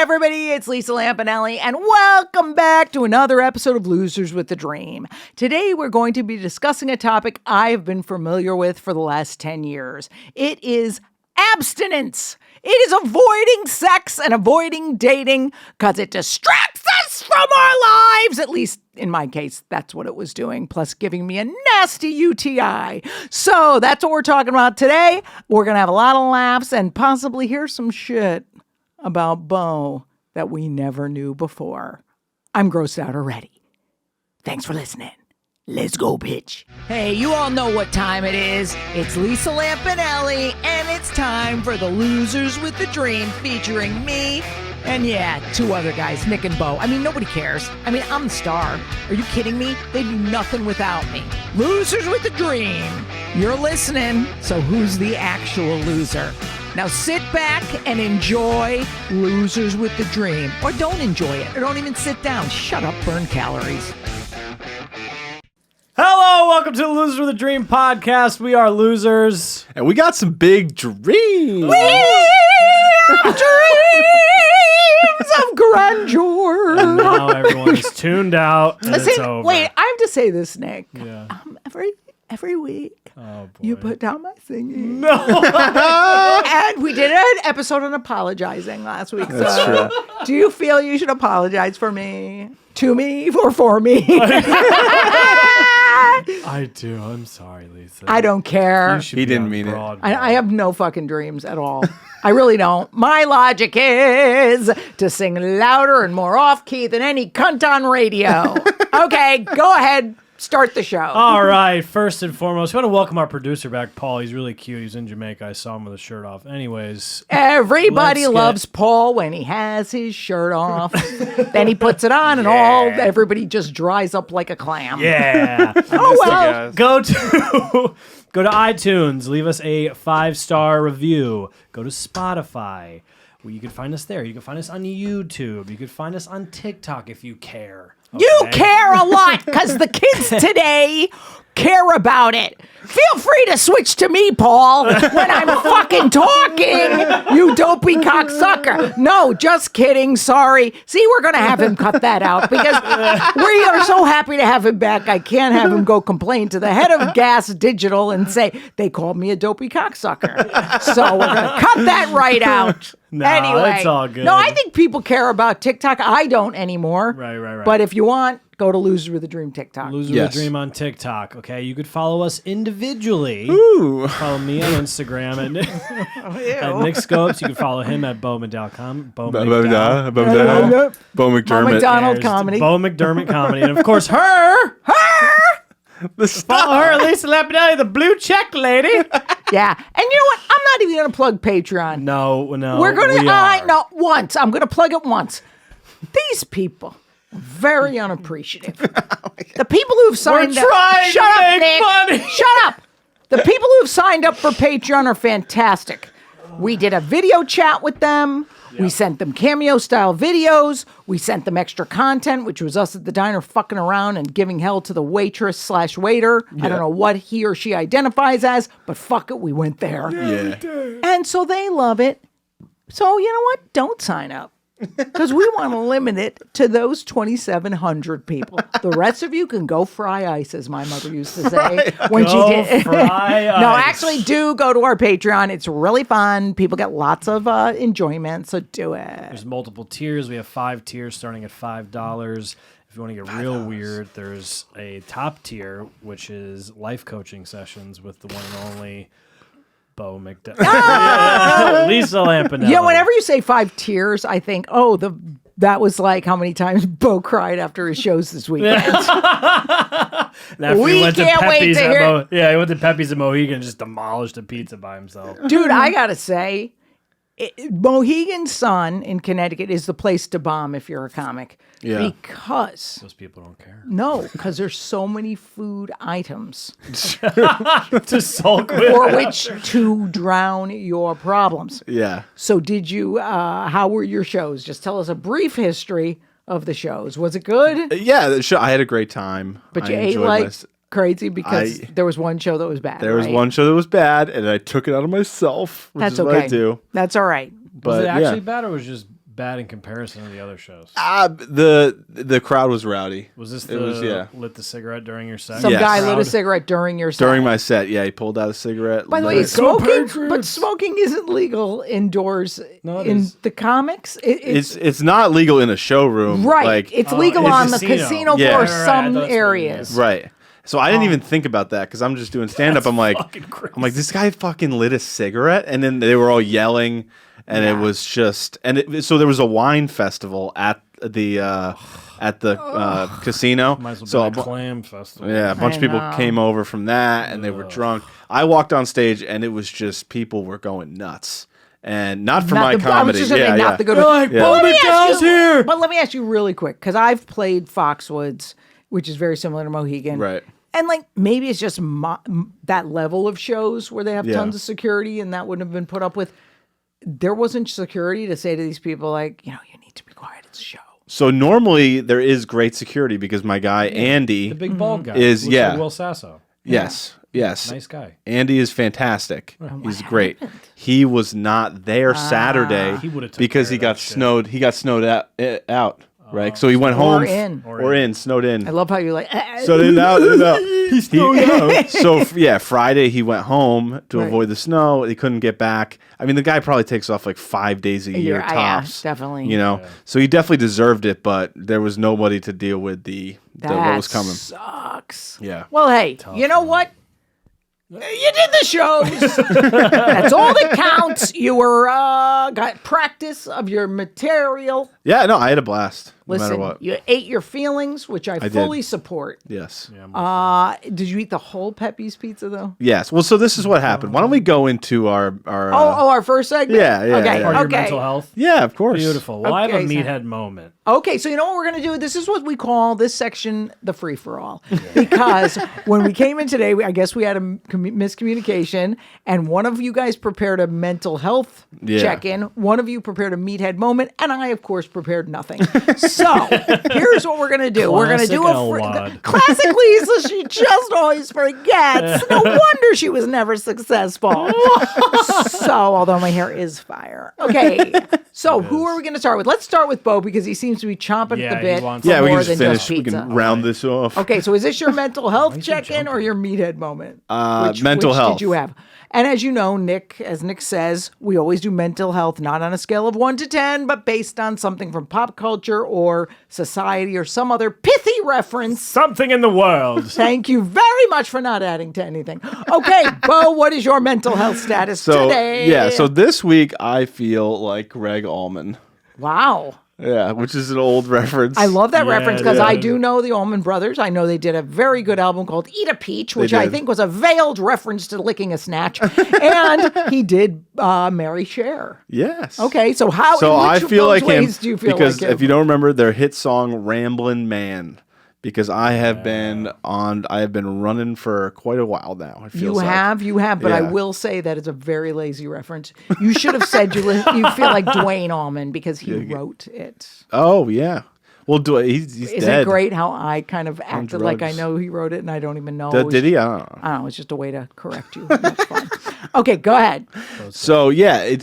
everybody, it's Lisa Lampanelli, and welcome back to another episode of Losers with the Dream. Today, we're going to be discussing a topic I've been familiar with for the last 10 years. It is abstinence. It is avoiding sex and avoiding dating because it distracts us from our lives. At least in my case, that's what it was doing, plus giving me a nasty UTI. So that's what we're talking about today. We're going to have a lot of laughs and possibly hear some shit about Bo that we never knew before. I'm grossed out already. Thanks for listening. Let's go, bitch. Hey, you all know what time it is. It's Lisa Lampanelli, and it's time for the Losers with the Dream, featuring me and, yeah, two other guys, Nick and Bo. I mean, nobody cares. I mean, I'm the star. Are you kidding me? They do nothing without me. Losers with the Dream. You're listening, so who's the actual loser? Now sit back and enjoy Losers with the Dream. Or don't enjoy it. Or don't even sit down. Shut up, burn calories. Hello, welcome to the Losers with a Dream podcast. We are losers. And we got some big dreams. We have dreams of grandeur. And now everyone is tuned out. And it's Listen, over. wait, I have to say this, Nick. Yeah. Every week, Oh, boy. you put down my singing. No. And we did an episode on apologizing last week. That's So true. do you feel you should apologize for me? To me or for me? I do. I'm sorry, Lisa. I don't care. You should He be didn't on mean it. Broadway. I have no fucking dreams at all. I really don't. My logic is to sing louder and more off-key than any cunt on radio. Okay, go ahead. Start the show. All right. First and foremost, we want to welcome our producer back, Paul. He's really cute. He's in Jamaica. I saw him with his shirt off. Anyways. Everybody Let's loves Paul when he has his shirt off. Then he puts it on and everybody just dries up like a clam. Yeah. Oh, well. Go to iTunes. Leave us a 5-star review. Go to Spotify. Well, you can find us there. You can find us on YouTube. You can find us on TikTok if you care. You Okay? care a lot because the kids today care about it. Feel free to switch to me, Paul, when I'm fucking talking, you dopey cocksucker. No, just kidding. Sorry. See, we're going to have him cut that out because we are so happy to have him back. I can't have him go complain to the head of Gas Digital and say, they called me a dopey cocksucker. So we're going to cut that right out. No, anyway, it's all good. No, I think people care about TikTok. I don't anymore. Right. But if you want, go to Losers with a Dream TikTok. Loser Yes. with a Dream on TikTok. Okay, you could follow us individually. Ooh. Follow me on Instagram at Nick Scopes. You can follow him at bowmcdowell.com. Bo McDowell. Bo McDermott. McDonald There's comedy. Bo McDermott comedy. And of course, her. Follow her, Lisa Lampanelli, the blue check lady. Yeah. And you know what? I'm not even going to plug Patreon. No. We're going to, are. no, once. I'm going to plug it once. These people, very unappreciative. The people who've signed up. trying Shut to up, make Nick. money. Shut up. The people who've signed up for Patreon are fantastic. We did a video chat with them. We sent them cameo-style videos. We sent them extra content, which was us at the diner fucking around and giving hell to the waitress/waiter. I don't know what he or she identifies as, but fuck it, we went there. Yeah. And so they love it. So you know what? Don't sign up. Because we want to limit it to those 2,700 people. The rest of you can go fry ice, as my mother used to say when she did. fry No, ice. actually, do go to our Patreon. It's really fun. People get lots of enjoyment, so do it. There's multiple tiers. We have 5 tiers starting at $5. If you want to get real weird, there's a top tier, which is life coaching sessions with the one and only Bo McDowell. Lisa Lampanelli. Yeah, whenever you say 5 tiers, I think, that was like how many times Bo cried after his shows this weekend. After We he went to can't wait Pepe's to at hear- he went to Pepe's at Mohegan and just demolished a pizza by himself. Dude, I gotta say, Mohegan Sun in Connecticut is the place to bomb if you're a comic. Yeah. Because Those people don't care. because there's so many food items To sulk with. for which to drown your problems. Yeah. So did you, how were your shows? Just tell us a brief history of the shows. Was it good? Yeah, the show, I had a great time. But I you ate enjoyed like mys- crazy because there was one show that was bad. There was right? one show that was bad, and I took it out on myself, which That's is okay. what I do. That's all right. Was But it actually yeah. bad or was it just bad in comparison to the other shows? The crowd was rowdy. Was this lit the cigarette during your set? Some Yes. guy lit a cigarette during your set. During my set, yeah, he pulled out a cigarette. By the lit way, it. smoking isn't legal indoors in the comics. It's not legal in a showroom, right. Like it's legal in on the casino. casino Yeah. floor, Right, some that's what it areas. is. right. So I didn't even think about that because I'm just doing stand up. I'm like, crazy. this guy fucking lit a cigarette, and then they were all yelling, and it was just, so there was a wine festival at the casino. Might as well So be a clam festival. yeah, a bunch of people came over from that, and they were drunk. I walked on stage, and it was just people were going nuts, and not for my comedy. I was just saying, not the good one. Like, Bowman Dow's here. But let me ask you really quick, because I've played Foxwoods, which is very similar to Mohegan. Right. And like maybe it's just that level of shows where they have Yeah. tons of security and that wouldn't have been put up with. There wasn't security to say to these people, like, you need to be quiet. It's a show. So normally there is great security because my guy Andy The big bald guy. is Looks yeah. like Will Sasso. Yes. Nice guy. Andy is fantastic. He's great. He was not there Saturday He would've took because care he of got that shit. snowed. He got snowed out. Right. So he went home in. snowed in. I love how you're like, So in out. He snowed out. So Friday he went home to avoid the snow. He couldn't get back. I mean, the guy probably takes off like 5 days a year tops. definitely. So he definitely deserved it, but there was nobody to deal with what was coming. Sucks. Yeah. Well, hey, you know what? You did the shows. That's all that counts. You were got practice of your material. Yeah, no, I had a blast. No Listen, matter what. you ate your feelings, which I fully did. support. Yes. Did you eat the whole Pepe's pizza though? Yes. Well, so this is what happened. Why don't we go into our our first segment? yeah, Okay, yeah. Or your okay. mental health. yeah, of course. Beautiful. Well, I have a Okay, so- meathead moment. Okay, so you know what we're going to do? This is what we call this section the free-for-all. Because when we came in today, I guess we had a miscommunication, and one of you guys prepared a mental health check-in, one of you prepared a meathead moment, and I, of course, prepared nothing. So here's what we're going to do. We're going to do classic Lisa, she just always forgets. No wonder she was never successful. So, although my hair is fire. Okay, so who are we going to start with? Let's start with Bo because he seems to be chomping at the bit. wants- For Yeah, we more can just than finish. We pizza. can round this off. Okay, so is this your mental health check-in or your meathead moment? Mental which health. did you have? And as you know, as Nick says, we always do mental health, not on a scale of 1 to 10, but based on something from pop culture or society or some other pithy reference. Something in the world. Thank you very much for not adding to anything. Okay, Bo, what is your mental health status today? Yeah, so this week I feel like Greg Allman. Wow. Yeah, which is an old reference. I love that reference because yeah. I do know the Allman Brothers. I know they did a very good album called Eat a Peach, which I did. think was a veiled reference to licking a snatch. And he did marry Cher. Yes. Okay, so So in I which of feel those like him ways do you feel because like him? if you don't remember their hit song "Ramblin' Man," because I have been running for quite a while now. It feels you have, but I Yeah. will say that it's a very lazy reference. You should have said you feel like Dwayne Allman because he wrote it. Oh yeah. Well, he's Isn't dead. it great how I kind of acted like I drugs. know he wrote it and I don't even know? Did he? I don't know. I don't know. It's just a way to correct you. That's fine. Okay, go ahead. So yeah,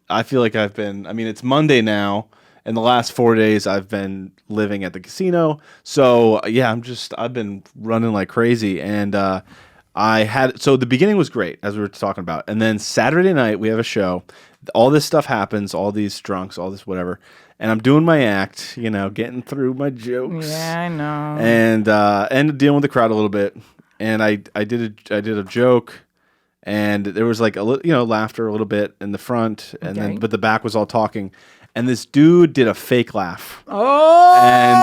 I feel like I've been. I mean, it's Monday now. In the last 4 days, I've been living at the casino. So yeah, I've been running like crazy. And so the beginning was great, as we were talking about. And then Saturday night, we have a show. All this stuff happens, all these drunks, all this whatever. And I'm doing my act, getting through my jokes. Yeah, I know. And dealing with the crowd a little bit. And I did a joke. And there was like a little, laughter a little bit in the front, and Okay. then but the back was all talking. And this dude did a fake laugh.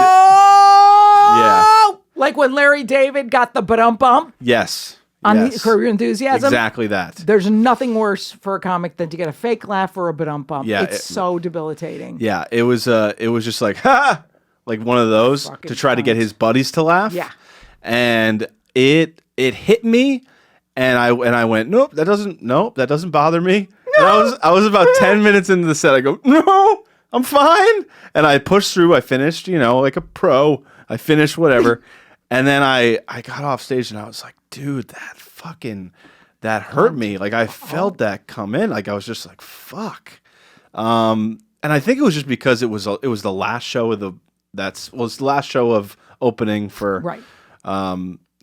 Oh! Yeah. Like when Larry David got the bump Yes. on yes. the Curb Your Enthusiasm. Exactly that. There's nothing worse for a comic than to get a fake laugh or a bump. Yeah, It's so debilitating. Yeah. It was just like ha, like one of those Fucking to try to get clowns. his buddies to laugh. Yeah. And it hit me, and I went, nope, that doesn't bother me. And I was about 10 minutes into the set. I go, no, I'm fine. And I pushed through. I finished, like a pro. I finished whatever. And then I got off stage and I was like, dude, that hurt me. Like I felt that come in. Like I was just like, fuck. And and I think it was just because it was the last show of it's the last show of opening for Right.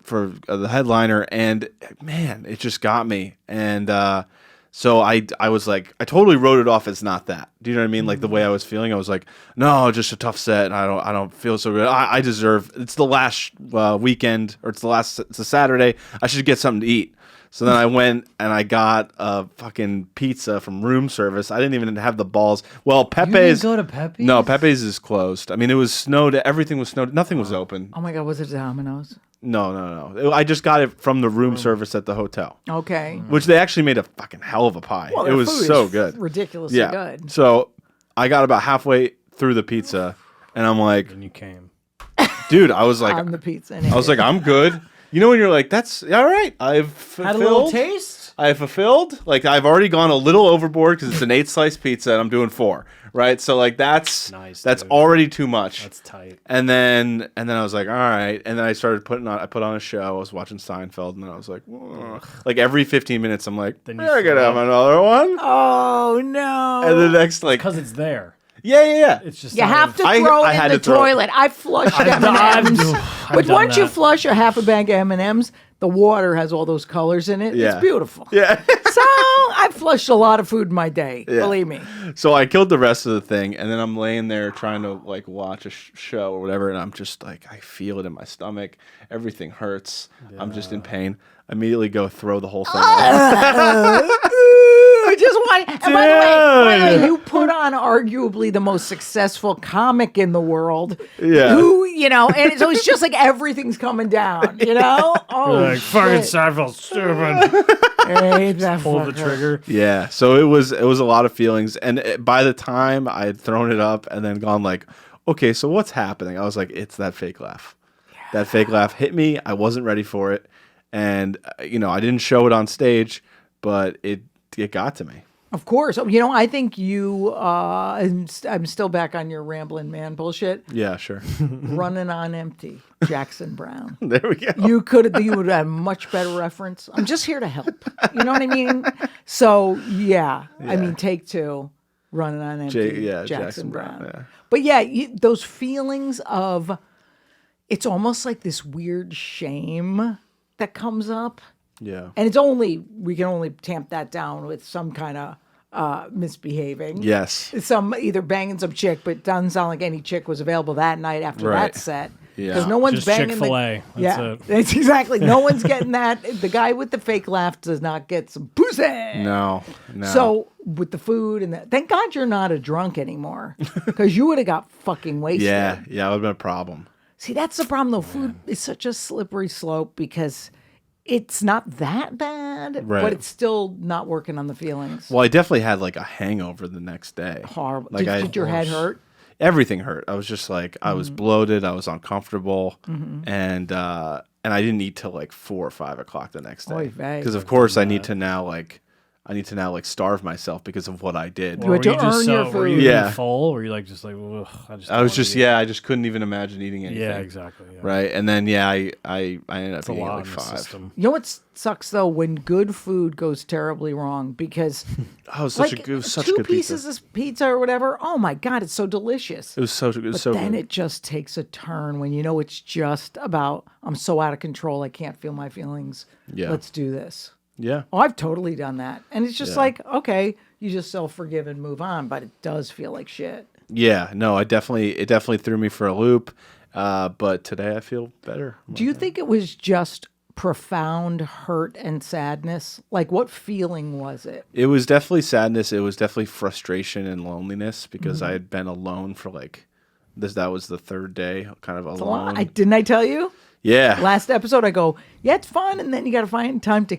For the headliner, and man, it just got me. And so I was like, I totally wrote it off as not that. Do you know what I mean? Like the way I was feeling, I was like, no, just a tough set. And I don't feel so good. I deserve. It's the last weekend, or it's a Saturday. I should get something to eat. So then I went and I got a fucking pizza from room service. I didn't even have the balls. Well, Pepe's. You didn't go to Pepe's? No, Pepe's is closed. I mean, it was snowed. Everything was snowed. Nothing was open. Oh my God, was it Domino's? No. I just got it from the room service at the hotel. Okay. Which they actually made a fucking hell of a pie. Well, it their was food so is good. ridiculously good. So I got about halfway through the pizza, and I'm like, And you came. dude, I was like, On the pizza. I was like, I'm good. You know when you're like, that's all right. I've fulfilled. Had a little taste? I have fulfilled. Like I've already gone a little overboard because it's an 8-slice pizza and I'm doing 4. Right. So like that's Nice, that's dude. already too much. That's tight. And then I was like, all right. And then I started I put on a show. I was watching Seinfeld, and then I was like, ugh. Like every 15 minutes, I'm like, Then you I gotta throw have another one. oh no. And the next, like, Because it's there. yeah. It's just You have to I- throw I it had in the to throw it. toilet. I flushed I've done- M&Ms. I've But done once you that. flush a half a bag of M&Ms, the water has all those colors in it. Yeah. It's beautiful. Yeah. So I flushed a lot of food in my day. Believe me. So I killed the rest of the thing, and then I'm laying there trying to like watch a show or whatever, and I'm just like, I feel it in my stomach. Everything hurts. I'm just in pain. Immediately go throw the whole thing away. Ooh, just one. And by the way, Dude. you put on arguably the most successful comic in the world. Yeah. Who, and so it's just like everything's coming down, Oh, Like, fucking shit. Seinfeld's stupid. Hey, that Pull the fucker. trigger. Yeah. So it was a lot of feelings, and by the time I had thrown it up and then gone like, okay, so what's happening? I was like, it's that fake laugh. That fake laugh hit me. I wasn't ready for it, and I didn't show it on stage, but it got to me. Of course. I think you, I'm still back on your rambling man bullshit. Yeah, sure. Running on empty, Jackson Brown. There we go. You would have much better reference. I'm just here to help. You know what I mean? So, yeah. I mean, take 2, running on empty, Jackson Brown. Yeah. But yeah, those feelings of, it's almost like this weird shame that comes up. Yeah. And we can only tamp that down with some kind of misbehaving. Yes. Some either banging some chick, but it doesn't sound like any chick was available that night after Right. that set. Yeah. Because no one's Just banging Chick-fil-A. That's it. It's exactly. No one's getting that. The guy with the fake laugh does not get some pussy. No. So with the food and that, thank God you're not a drunk anymore, because you would have got fucking wasted. Yeah, it would have been a problem. See, that's the problem though. Food is such a slippery slope because it's not that bad, Right. but it's still not working on the feelings. Well, I definitely had like a hangover the next day. Horrible. Like Did your head hurt? Everything hurt. I was just like, I was bloated. I was uncomfortable, and I didn't eat till like 4 or 5 o'clock the next Oy day. vey. Because of course I need to now starve myself because of what I did. You had to earn your Were you food. Yeah. eating full? Or were you like just like, ugh, I was just I just couldn't even imagine eating anything. Yeah, exactly. Yeah. Right, and then I ended up It's a eating lot like in the 5. system. You know what sucks though? When good food goes terribly wrong because Oh, it was like it was such 2 good pieces pizza. of pizza or whatever. Oh my God, it's so delicious. It was so But so then good. it just takes a turn when it's just about, I'm so out of control, I can't feel my feelings. Yeah. Let's do this. Yeah. Oh, I've totally done that. And it's just Yeah. like, okay, you just self-forgive and move on, but it does feel like shit. Yeah, no, it definitely threw me for a loop. But today I feel better. Do you think it was just profound hurt and sadness? Like, what feeling was it? It was definitely sadness. It was definitely frustration and loneliness because Mm-hmm. I had been alone for like this. That was the 3rd day, kind of It's a lot. alone. Didn't I tell you? Yeah, Last episode, I go, yeah, it's fun. And then you got to find time to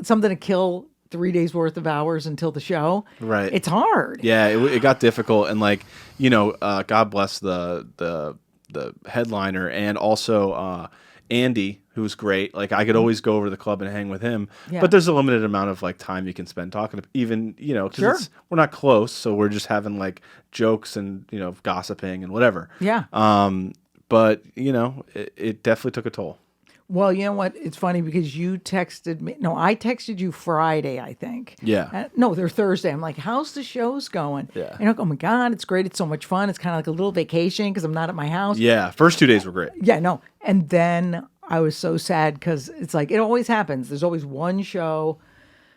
something to kill 3 days worth of hours until the show. Right. It's hard. yeah. It got difficult, and like God bless the headliner and also Andy, who was great. Like I could always go over to the club and hang with him, Yeah. but there's a limited amount of like time you can spend talking to even because Sure. we're not close, so we're just having like jokes and gossiping and whatever. Yeah. But it definitely took a toll. Well, you know what? It's funny because you texted me. No, I texted you Friday, I think. Yeah. No, they're Thursday. I'm like, how's the shows going? Yeah. And you're like, oh my God, it's great. It's so much fun. It's kind of like a little vacation because I'm not at my house. Yeah. First 2 days were great. Yeah, no. And then I was so sad because it's like, it always happens. There's always one show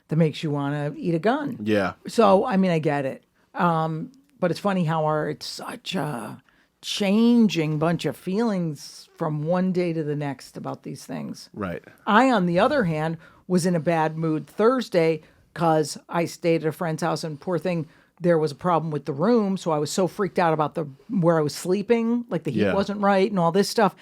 that makes you want to eat a gun. Yeah. So, I mean, I get it. But it's funny how it's such a changing bunch of feelings from one day to the next about these things. Right. I, on the other hand, was in a bad mood Thursday because I stayed at a friend's house and poor thing, there was a problem with the room. So I was so freaked out about where I was sleeping, like the heat Yeah. wasn't right and all this stuff.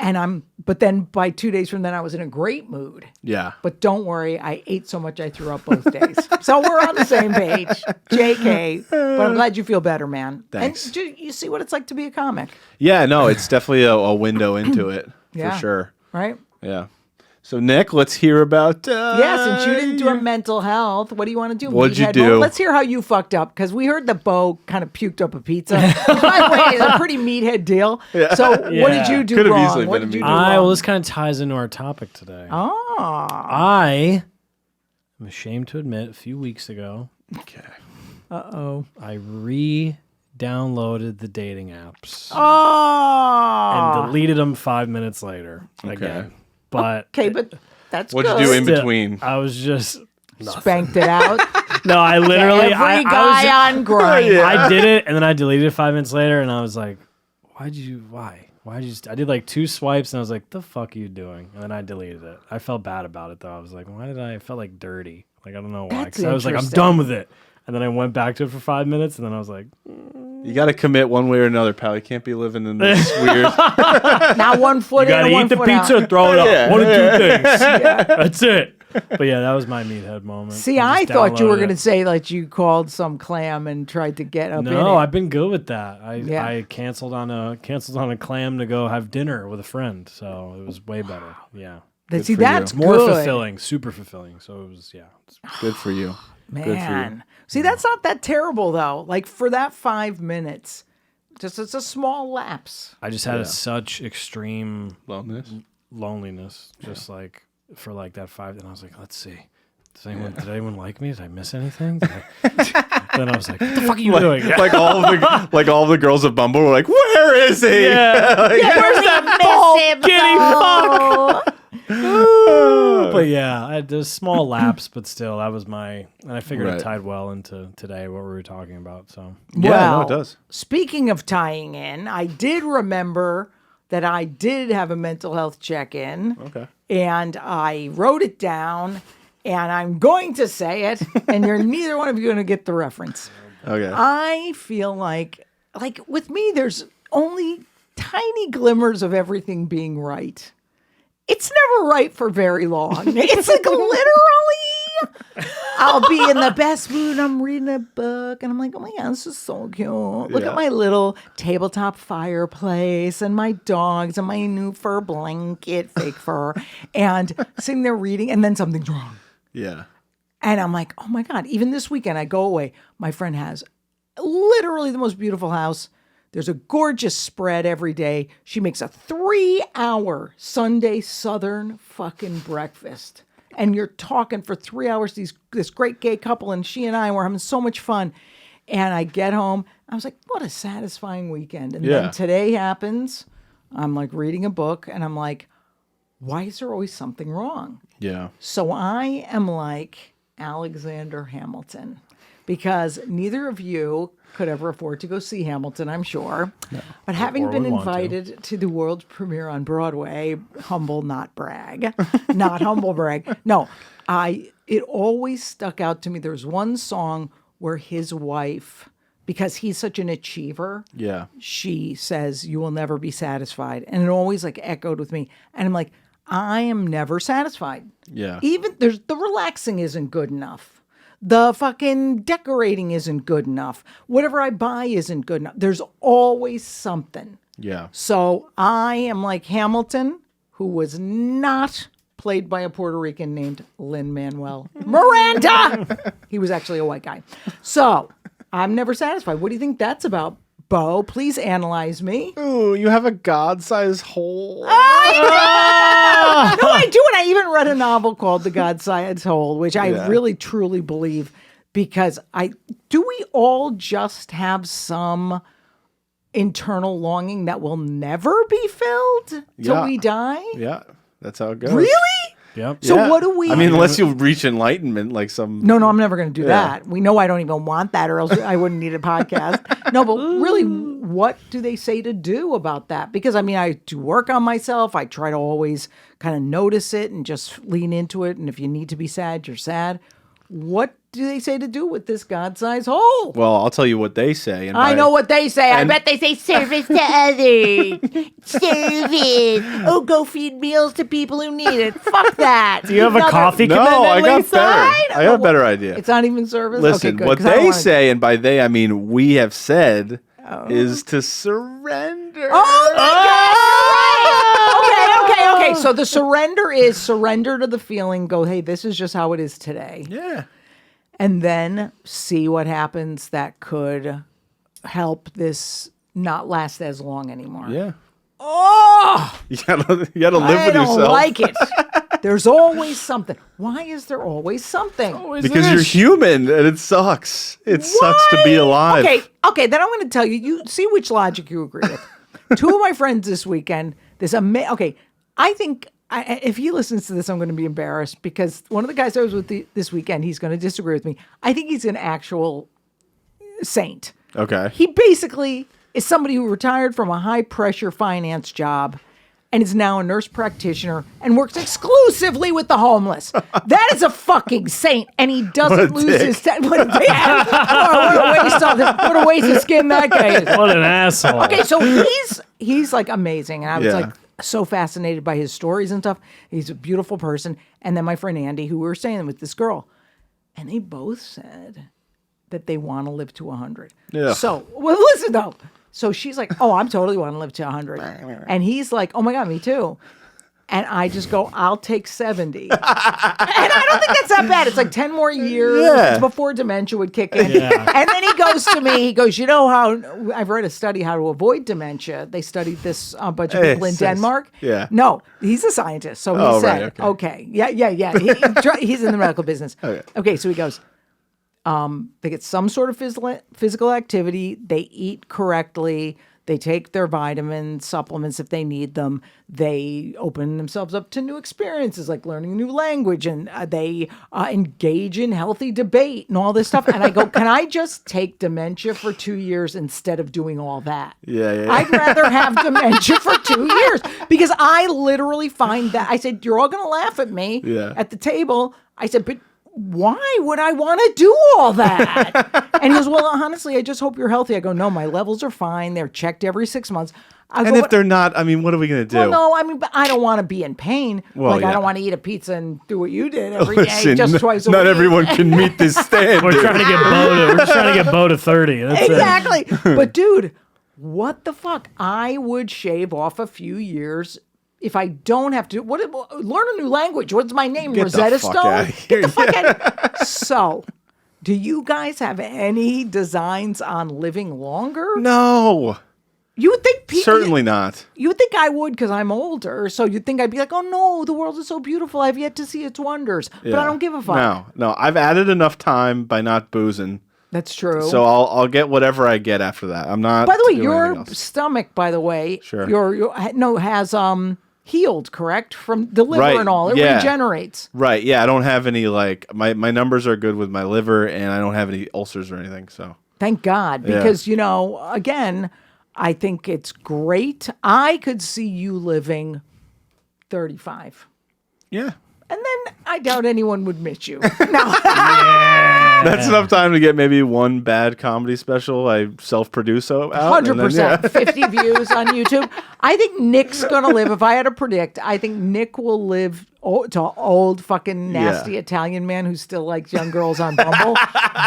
But then by 2 days from then, I was in a great mood. Yeah. But don't worry, I ate so much I threw up both days. So we're on the same page, JK. But I'm glad you feel better, man. Thanks. And you see what it's like to be a comic, Yeah. No, it's definitely a window into it Yeah. for sure. right? Yeah. So Nick, let's hear about. Yeah, since you didn't do a mental health, what do you want to do? What'd you Meathead do? moment? Let's hear how you fucked up because we heard that Bo kind of puked up a pizza. Which, by the way, is a pretty meathead deal. So what did you do Could've wrong? easily What been a did you do meathead. wrong? Well, this kind of ties into our topic today. Oh, I am ashamed to admit, a few weeks ago, Okay. uh-oh. I re-downloaded the dating apps Oh. and deleted them 5 minutes later again. But Okay, but that's What'd good. you do in still, between? I was just Spanked it out. no. I literally Every I guy was, on grind. I did it and then I deleted it 5 minutes later and I was like, why did you I did like 2 swipes and I was like, the fuck are you doing? And then I deleted it. I felt bad about it though. I was like, I felt like dirty. Like I don't know why. That's Because I was like, I'm interesting. done with it. And then I went back to it for 5 minutes and then I was like, You got to commit one way or another, pal. You can't be living in this weird. Now 1 foot you in gotta and 1 eat the foot pizza out. and throw it up. Yeah. One of 2 things. That's it. But yeah, that was my meathead moment. See, I I just thought you were downloaded going to it. say like you called some clam and tried to get up in it. No, I've been good with that. Yeah. I canceled on a clam to go have dinner with a friend, so it was way better. Yeah, See, for you. that's more good. fulfilling, super fulfilling. So it was Good for you. Good for you. Man. See, that's not that terrible though. Like for that 5 minutes, just it's a small lapse. I just had such extreme Loneliness. loneliness, just like for like that 5. And I was like, let's see. Did anyone like me? Did I miss anything? Then I was like, what the fuck are you doing? Like all of the girls of Bumble were like, "Where is he?" Yeah. Where's that bald But yeah, I had a small lapse, but still, that was and I figured Right. it tied well into today, what we were talking about. So Yeah, Well, no, it does. Speaking of tying in, I did remember that I did have a mental health check-in. Okay. And I wrote it down, and I'm going to say it, and neither one of you are going to get the reference. Okay. I feel like with me, there's only tiny glimmers of everything being right. It's never right for very long. It's like literally, I'll be in the best mood. I'm reading a book and I'm like, oh my God, this is so cute. Look Yeah. at my little tabletop fireplace and my dogs and my new fur blanket, fake fur, and sitting there reading, and then something's wrong. Yeah. And I'm like, oh my God, even this weekend I go away. My friend has literally the most beautiful house. There's a gorgeous spread every day. She makes a 3-hour Sunday Southern fucking breakfast. And you're talking for 3 hours, this great gay couple, and she and I were having so much fun. And I get home, I was like, what a satisfying weekend. And Yeah. then today happens. I'm like reading a book, and I'm like, why is there always something wrong? Yeah. So I am like Alexander Hamilton, because neither of you could ever afford to go see Hamilton, I'm sure. No. But having Or been would want to. invited to the world premiere on Broadway, humble not brag, not humble brag. No, it always stuck out to me. There's one song where his wife, because he's such an achiever, Yeah. she says, "You will never be satisfied." And it always like echoed with me. And I'm like, I am never satisfied. Yeah. Even the relaxing isn't good enough. The fucking decorating isn't good enough. Whatever I buy isn't good enough. There's always something. Yeah. So I am like Hamilton, who was not played by a Puerto Rican named Lin-Manuel Miranda. He was actually a white guy. So I'm never satisfied. What do you think that's about, Bo, please analyze me. Ooh, you have a god-sized hole. No, I do. And I even read a novel called The God-Sized Hole, which I really, truly believe, because do we all just have some internal longing that will never be filled till we die? Yeah, that's how it goes. Really? Yep. So what do we... I mean, unless you reach enlightenment, like some... No, I'm never going to do that. We know I don't even want that, or else I wouldn't need a podcast. No, but really, what do they say to do about that? Because, I mean, I do work on myself. I try to always kind of notice it and just lean into it. And if you need to be sad, you're sad. What do they say to do with this God-sized hole? Well, I'll tell you what they say. And I know what they say. I bet they say service to others. Service. Oh, go feed meals to people who need it. Fuck that. Do you have a coffee No, commitment, I got Lisa? better. I got a better idea. It's not even service? Listen, Okay, good, what 'cause I don't they wanna- say, and by they I mean we have said, is to surrender. Oh my God, you're right. Okay. So the surrender is surrender to the feeling, go, hey, this is just how it is today. Yeah. And then see what happens that could help this not last as long anymore. Yeah. Oh, You gotta live I with don't yourself. like it. There's always something. Why is there always something? Because you're human and it sucks. It sucks to be alive. Okay. Then I'm going to tell you. You see which logic you agree with. Two of my friends this weekend. I think if he listens to this, I'm going to be embarrassed because one of the guys I was with this weekend, he's going to disagree with me. I think he's an actual saint. Okay. He basically is somebody who retired from a high pressure finance job and is now a nurse practitioner and works exclusively with the homeless. That is a fucking saint, and he doesn't lose dick. his what a waste of skin that guy is. What an asshole. Okay, so he's like amazing, and I was like so fascinated by his stories and stuff. He's a beautiful person. And then my friend Andy, who we were staying with this girl, and they both said that they want to live to 100. Yeah. So, well, listen though. So she's like, oh, I'm totally want to live to 100. And he's like, oh my God, me too. And I just go, I'll take 70. And I don't think that's that bad. It's like 10 more years. Yeah. It's before dementia would kick in. Yeah. And then he goes to me, he goes, you know how I've read a study how to avoid dementia. They studied this a bunch of people in Denmark. Yeah. No, he's a scientist. So he Oh, said, right, okay. Yeah. He's in the medical business. Okay, so he goes, they get some sort of physical activity. They eat correctly. They take their vitamins, supplements if they need them. They open themselves up to new experiences like learning a new language, and they engage in healthy debate and all this stuff. And I go, can I just take dementia for 2 years instead of doing all that? Yeah. I'd rather have dementia for 2 years because I literally find that. I said, you're all going to laugh at me at the table. I said, but why would I want to do all that? And he goes, well, honestly, I just hope you're healthy. I go, no, my levels are fine. They're checked every 6 months. And if they're not, I mean, what are we going to do? Well, no, I mean, but I don't want to be in pain. Well, I don't want to eat a pizza and do what you did every day, just twice a week. Not everyone can meet this standard. We're trying to get Bo to 30. That's Exactly. But dude, what the fuck? I would shave off a few years if I don't have to. Learn a new language. What's my name? Get Rosetta the fuck Stone? outta here. Get the fuck out. So, do you guys have any designs on living longer? No. You would think Certainly not. You would think I would because I'm older. So you'd think I'd be like, oh no, the world is so beautiful. I've yet to see its wonders. But I don't give a fuck. No. I've added enough time by not boozing. That's true. So I'll get whatever I get after that. I'm not. By the way, doing your anything else. stomach, by the way, Sure. has healed, correct? From the liver Right, and all. It yeah. regenerates. Right. Yeah. I don't have any my numbers are good with my liver, and I don't have any ulcers or anything. So Thank God. Because, again, I think it's great. I could see you living 35. yeah. And then I doubt anyone would miss you. That's enough time to get maybe one bad comedy special I self-produce out. 100%. 50 views on YouTube. I think Nick's going to live. If I had to predict, I think Nick will live to old fucking nasty Italian man who still likes young girls on Bumble.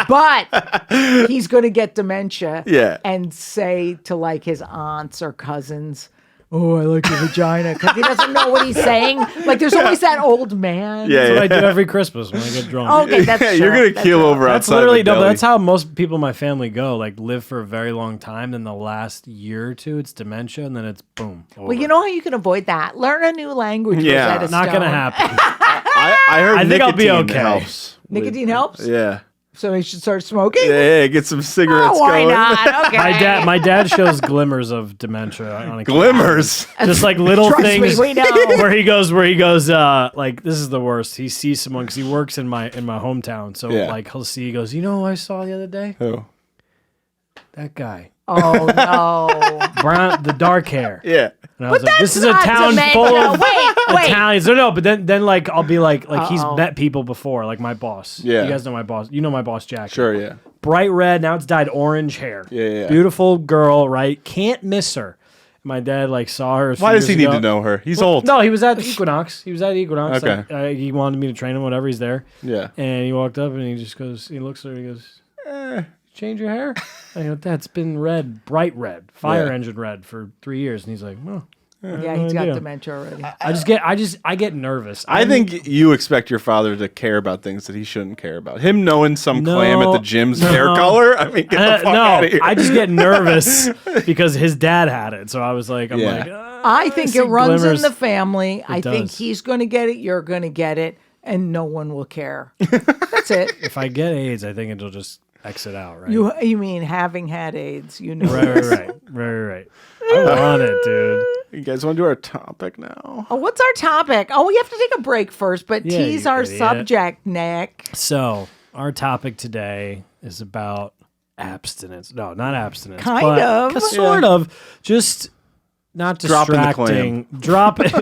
But he's going to get dementia and say to like his aunts or cousins, oh, I like your vagina, because he doesn't know what he's saying. Like, there's always that old man. Yeah, That's what I do every Christmas when I get drunk. Okay, that's true. You're gonna That's keel true. over That's outside literally the no, but deli. that's how most people in my family go. Like live for a very long time. Then the last year or two, it's dementia, and then it's boom. Over. Well, you know how you can avoid that? Learn a new language. Yeah. Rosetta not gonna Stone. happen. I heard I think I'll be nicotine okay. helps. Nicotine helps? Yeah. So he should start smoking? Yeah, get some cigarettes Oh, why going. not? Okay. My dad shows glimmers of dementia on a Glimmers. just like little Trust me, things we know. where he goes like this is the worst. He sees someone because he works in my hometown, so Yeah. like he'll see, he goes, you know who I saw the other day? Oh. That guy, Oh, no. brown, the dark hair. Yeah. And I was like, that's this is a not town dementia. full of Wait. Italians. No, but then like I'll be like he's Uh-oh. met people before, like my boss. Yeah. You guys know my boss. You know my boss, Jack. Sure, yeah. Bright red, now it's dyed orange hair. Yeah. Beautiful girl, right? Can't miss her. My dad like saw her. Why does he need to know her? He's old. No, he was at Equinox. Okay. Like, he wanted me to train him, whatever. He's there. Yeah. And he walked up and he just goes, he looks at her and he goes, change your hair? I go, that's been red, bright red, fire Yeah. engine red for 3 years. And he's like, oh. Yeah, he's got dementia already. I get nervous. I think you expect your father to care about things that he shouldn't care about. Him knowing some clam at the gym's hair color? I mean, get the fuck out of here. I just get nervous because his dad had it. So I was like, Yeah. I think see it runs glimmers. in the family. I think does. he's going to get it. You're going to get it. And no one will care. That's it. if I get AIDS, I think it'll just exit out, right? You mean having had AIDS, you know. Right. I want it, dude. You guys want to do our topic now? Oh, what's our topic? Oh, we have to take a break first, but Yeah, tease you our idiot. subject, Nick. So, our topic today is about abstinence. No, not abstinence. Kind but of. Sort of. Just not Dropping the distracting. Drop it.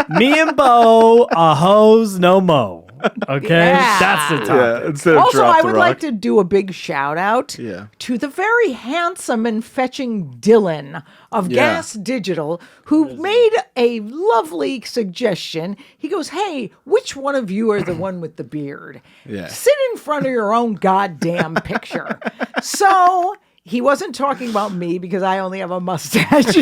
Me and Bo, a hose, no mo. Okay? Yeah. That's the topic. Yeah, instead of Also, drop I the would rock. like to do a big shout out Yeah. to the very handsome and fetching Dylan of Yeah. Gas Digital, who made a lovely suggestion. He goes, hey, which one of you are the one with the beard? Yeah. Sit in front of your own goddamn picture. So he wasn't talking about me because I only have a mustache.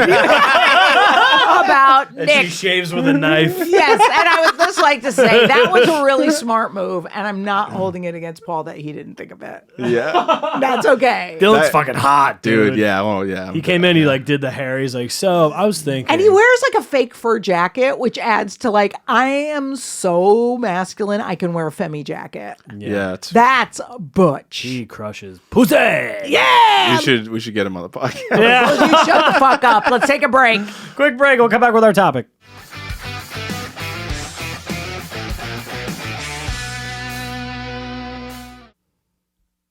About And Nick. she shaves with a knife. Yes, and I would just like to say that was a really smart move, and I'm not holding it against Paul that he didn't think of it. Yeah. That's okay. Dylan's That- fucking hot, Dude, yeah. Oh, yeah. He came in, he like did the hair. He's like, so I was thinking. And he wears like a fake fur jacket, which adds to like, I am so masculine, I can wear a femi jacket. Yeah. It's, That's butch. He crushes pussy. Yeah! we should get him on the podcast. Yeah. You shut the fuck up. Let's take a break. Quick break. We'll come back with our topic.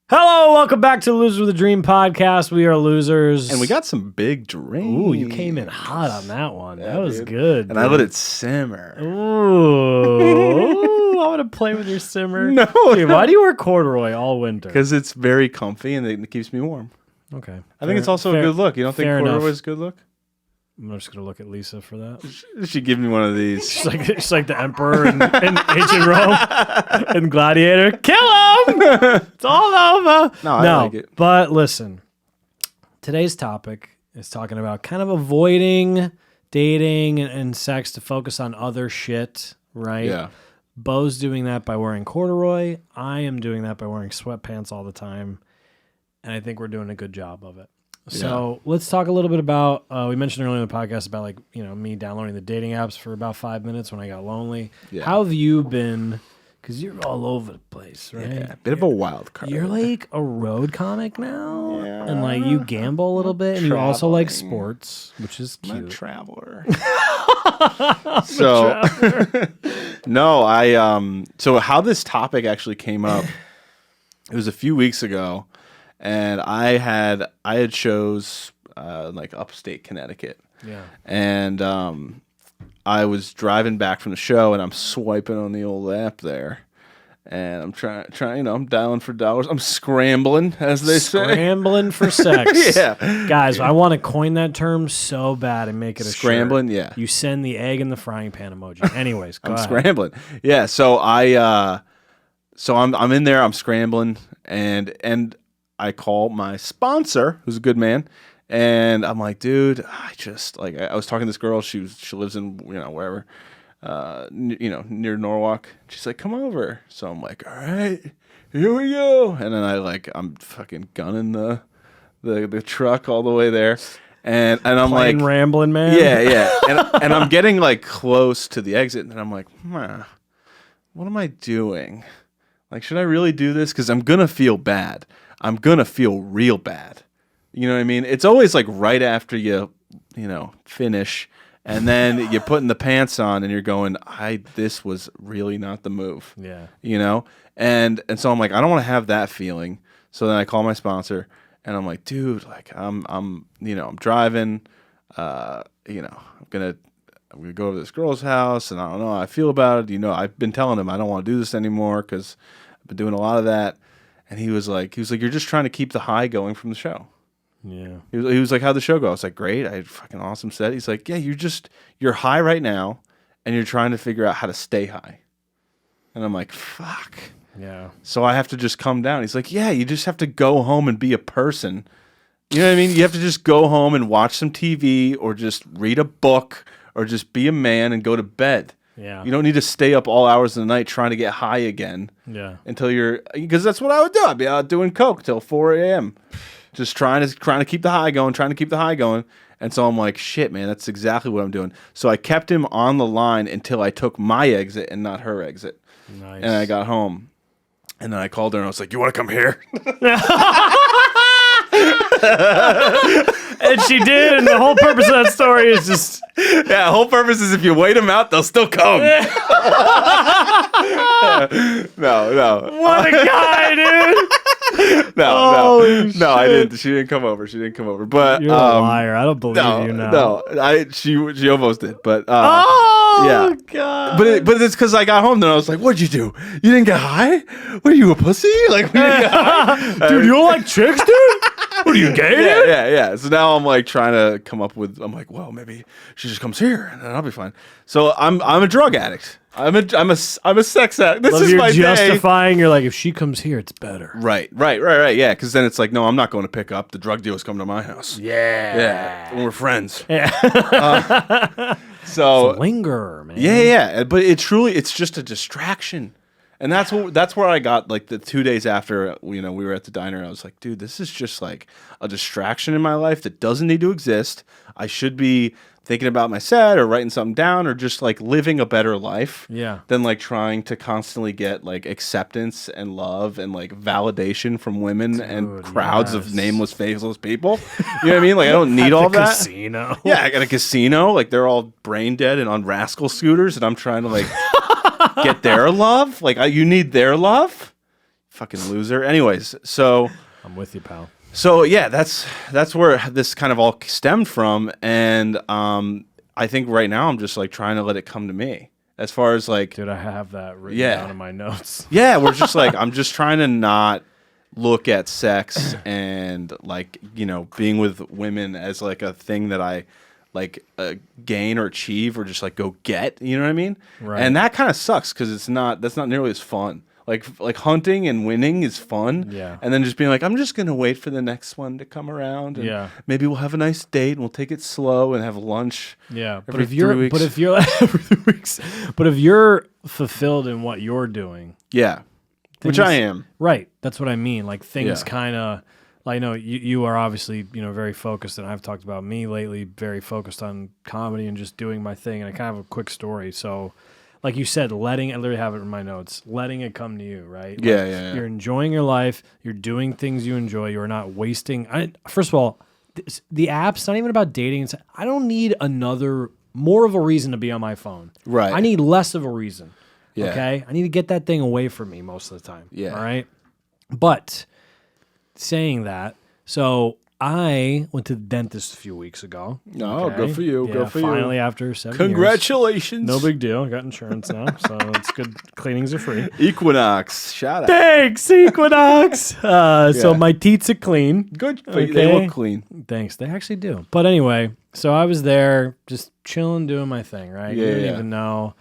Hello, welcome back to Losers with a Dream podcast. We are losers. And we got some big drinks. Ooh, you came in hot on that one. that was dude. good. And I let it simmer. Ooh, I want to play with your simmer. No, Dude, why do you wear corduroy all winter? Because it's very comfy and it keeps me warm. Okay. I think it's also a good look. You don't think fair corduroy enough. is a good look? I'm just gonna look at Lisa for that. She give me one of these. She's like the emperor in ancient Rome and Gladiator. Kill him! It's all over. No, I like it. But listen, today's topic is talking about kind of avoiding dating and sex to focus on other shit, right? Yeah. Bo's doing that by wearing corduroy. I am doing that by wearing sweatpants all the time. And I think we're doing a good job of it. So let's talk a little bit about, we mentioned earlier in the podcast about like, you know, me downloading the dating apps for about 5 minutes when I got lonely. Yeah. How have you been? Because you're all over the place, right? Yeah, a bit of a wild card. You're like a road comic now. Yeah. And like you gamble a little bit and you also like Traveling. sports, which is I'm a cute. traveler. So no, so how this topic actually came up, it was a few weeks ago, and I had shows like upstate Connecticut. Yeah. And I was driving back from the show, and I'm swiping on the old app there, and I'm trying, you know, I'm dialing for dollars. I'm scrambling, as they say. Scrambling for sex. Yeah. Guys, I want to coin that term so bad and make it a Scrambling, shirt. yeah. You send the egg in the frying pan emoji. Anyways, go I'm ahead. scrambling. Yeah, so I'm in there, I'm scrambling, and I call my sponsor, who's a good man, And I'm like, dude, I just like I was talking to this girl. She lives in wherever, near Norwalk. She's like, come over. So I'm like, all right, here we go. And then I'm fucking gunning the truck all the way there. And I'm Plain like rambling, man. Yeah. And I'm getting like close to the exit, and I'm like, what am I doing? Like, should I really do this? Because I'm gonna feel bad. I'm gonna feel real bad. You know what I mean? It's always like right after you finish, and then you're putting the pants on, and you're going, this was really not the move. Yeah. And so I'm like, I don't want to have that feeling. So then I call my sponsor, and I'm like, dude, like I'm driving, I'm gonna go to this girl's house, and I don't know how I feel about it. I've been telling him I don't want to do this anymore because I've been doing a lot of that. And he was like, you're just trying to keep the high going from the show. Yeah. He was like, how'd the show go? I was like, great. I had a fucking awesome set. He's like, yeah, you're high right now, and you're trying to figure out how to stay high. And I'm like, fuck. Yeah. So I have to just come down. He's like, yeah, you just have to go home and be a person. You know what I mean? You have to just go home and watch some TV or just read a book or just be a man and go to bed. Yeah. You don't need to stay up all hours of the night trying to get high again. Yeah. Because that's what I would do. I'd be out doing coke till 4 a.m. Just trying to keep the high going, And so I'm like, shit, man, that's exactly what I'm doing. So I kept him on the line until I took my exit and not her exit. Nice. And I got home. And then I called her and I was like, you want to come here? And she did, and the whole purpose of that story is just... Yeah, the whole purpose is if you wait them out, they'll still come. No. What a guy, dude! No, I didn't. She didn't come over. But You're a liar. I don't believe you now. No, she almost did. But yeah, God. But it's because I got home. Then I was like, "What'd you do? You didn't get high? What are you, a pussy? Like, we didn't get high? Dude, you don't like chicks, dude? What are you, gay, dude? Yeah. So now I'm like trying to come up with. I'm like, well, maybe she just comes here and then I'll be fine. So I'm a drug addict. I'm a sex addict. This is my justifying. You're like, if she comes here, it's better. Right. Yeah, because then it's like, no, I'm not going to pick up. The drug dealers come to my house. Yeah. When we're friends. Yeah. So it's a linger, man. Yeah. But it's just a distraction. And that's where I got like the 2 days after, we were at the diner. I was like, dude, this is just like a distraction in my life that doesn't need to exist. I should be thinking about my set or writing something down or just like living a better life than like trying to constantly get like acceptance and love and like validation from women and crowds of nameless, faceless people. You know what I mean? Like I don't need all that. Casino. Yeah, I got a casino. Like they're all brain dead and on rascal scooters and I'm trying to like get their love. Like you need their love. Fucking loser. Anyways, so I'm with you, pal. So yeah, that's where this kind of all stemmed from, and I think right now I'm just like trying to let it come to me. As far as like, dude, I have that written down in my notes. Yeah, we're just like I'm just trying to not look at sex and like being with women as like a thing that I like gain or achieve or just like go get. You know what I mean? Right. And that kind of sucks because that's not nearly as fun. Like hunting and winning is fun. Yeah. And then just being like, I'm just going to wait for the next one to come around. And maybe we'll have a nice date and we'll take it slow and have lunch. Yeah. But if you're every 3 weeks, but if you're fulfilled in what you're doing. Yeah. Which I am. Right. That's what I mean. Like things kind of, like, you are obviously, very focused, and I've talked about me lately, very focused on comedy and just doing my thing. And I kind of have a quick story. So, like you said, I literally have it in my notes, letting it come to you, right? Yeah. You're enjoying your life. You're doing things you enjoy. You're not wasting. First of all, the app's not even about dating. I don't need more of a reason to be on my phone. Right. I need less of a reason. Yeah. Okay? I need to get that thing away from me most of the time. Yeah. All right? But saying that, so I went to the dentist a few weeks ago. Oh, good for you. Good for you. Finally, after 7 Congratulations. years. No big deal. I got insurance now, so it's good. Cleanings are free. Equinox. Shout out. Thanks, Equinox. So my teeth are clean. Good. Okay. They look clean. Thanks. They actually do. But anyway, so I was there just chilling, doing my thing, right? Yeah, you didn't even know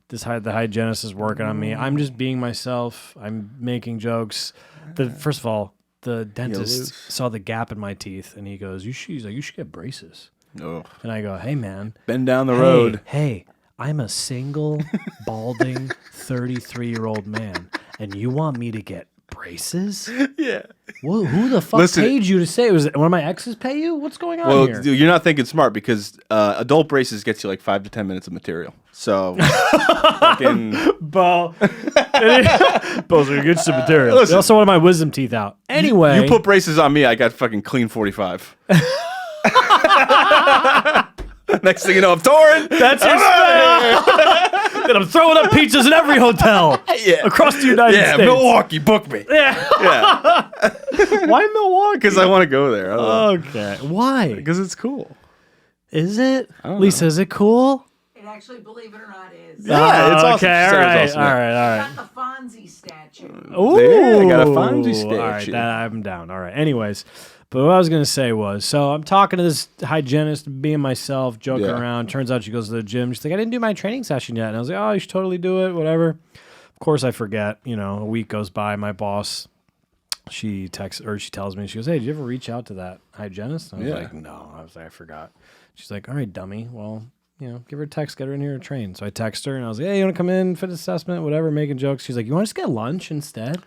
the hygienist is working on me. I'm just being myself. I'm making jokes. First of all, the dentist lose. saw the gap in my teeth, and he goes, he's like, you should get braces. Oh. And I go, hey, man. Been down the road. Hey, I'm a single, balding, 33-year-old man, and you want me to get braces? Yeah. Well, who the fuck paid you to say it? Was it one of my exes pay you? What's going on here? Well, you're not thinking smart because adult braces gets you like 5 to 10 minutes of material. So, fucking... Bo. Bo's are good some material. Listen. They also wanted my wisdom teeth out. Anyway. You put braces on me, I got fucking clean 45. Next thing you know, I'm touring. That's your spell. Then I'm throwing up pizzas in every hotel across the United States. Yeah, Milwaukee, book me. Yeah. Why Milwaukee? Because I want to go there. Okay. Why? Because it's cool. Is it? I don't Lisa, know. is it cool? It actually, believe it or not, is. Yeah, it's awesome. Okay, She all said it was right, awesome. all right. Got the Fonzie statue. Ooh, Yeah, I got a Fonzie statue. All right, I'm down. All right. Anyways, but what I was gonna say was, so I'm talking to this hygienist, being myself, joking around. Turns out she goes to the gym. She's like, I didn't do my training session yet, and I was like, oh, you should totally do it. Whatever. Of course, I forget. You know, a week goes by. My boss, she texts or she tells me, she goes, hey, did you ever reach out to that hygienist? And I was like, no. I was like, I forgot. She's like, all right, dummy. Well, you know, give her a text, get her in here to train. So I text her and I was like, hey, you want to come in, fit assessment, whatever, making jokes. She's like, you want to just get lunch instead?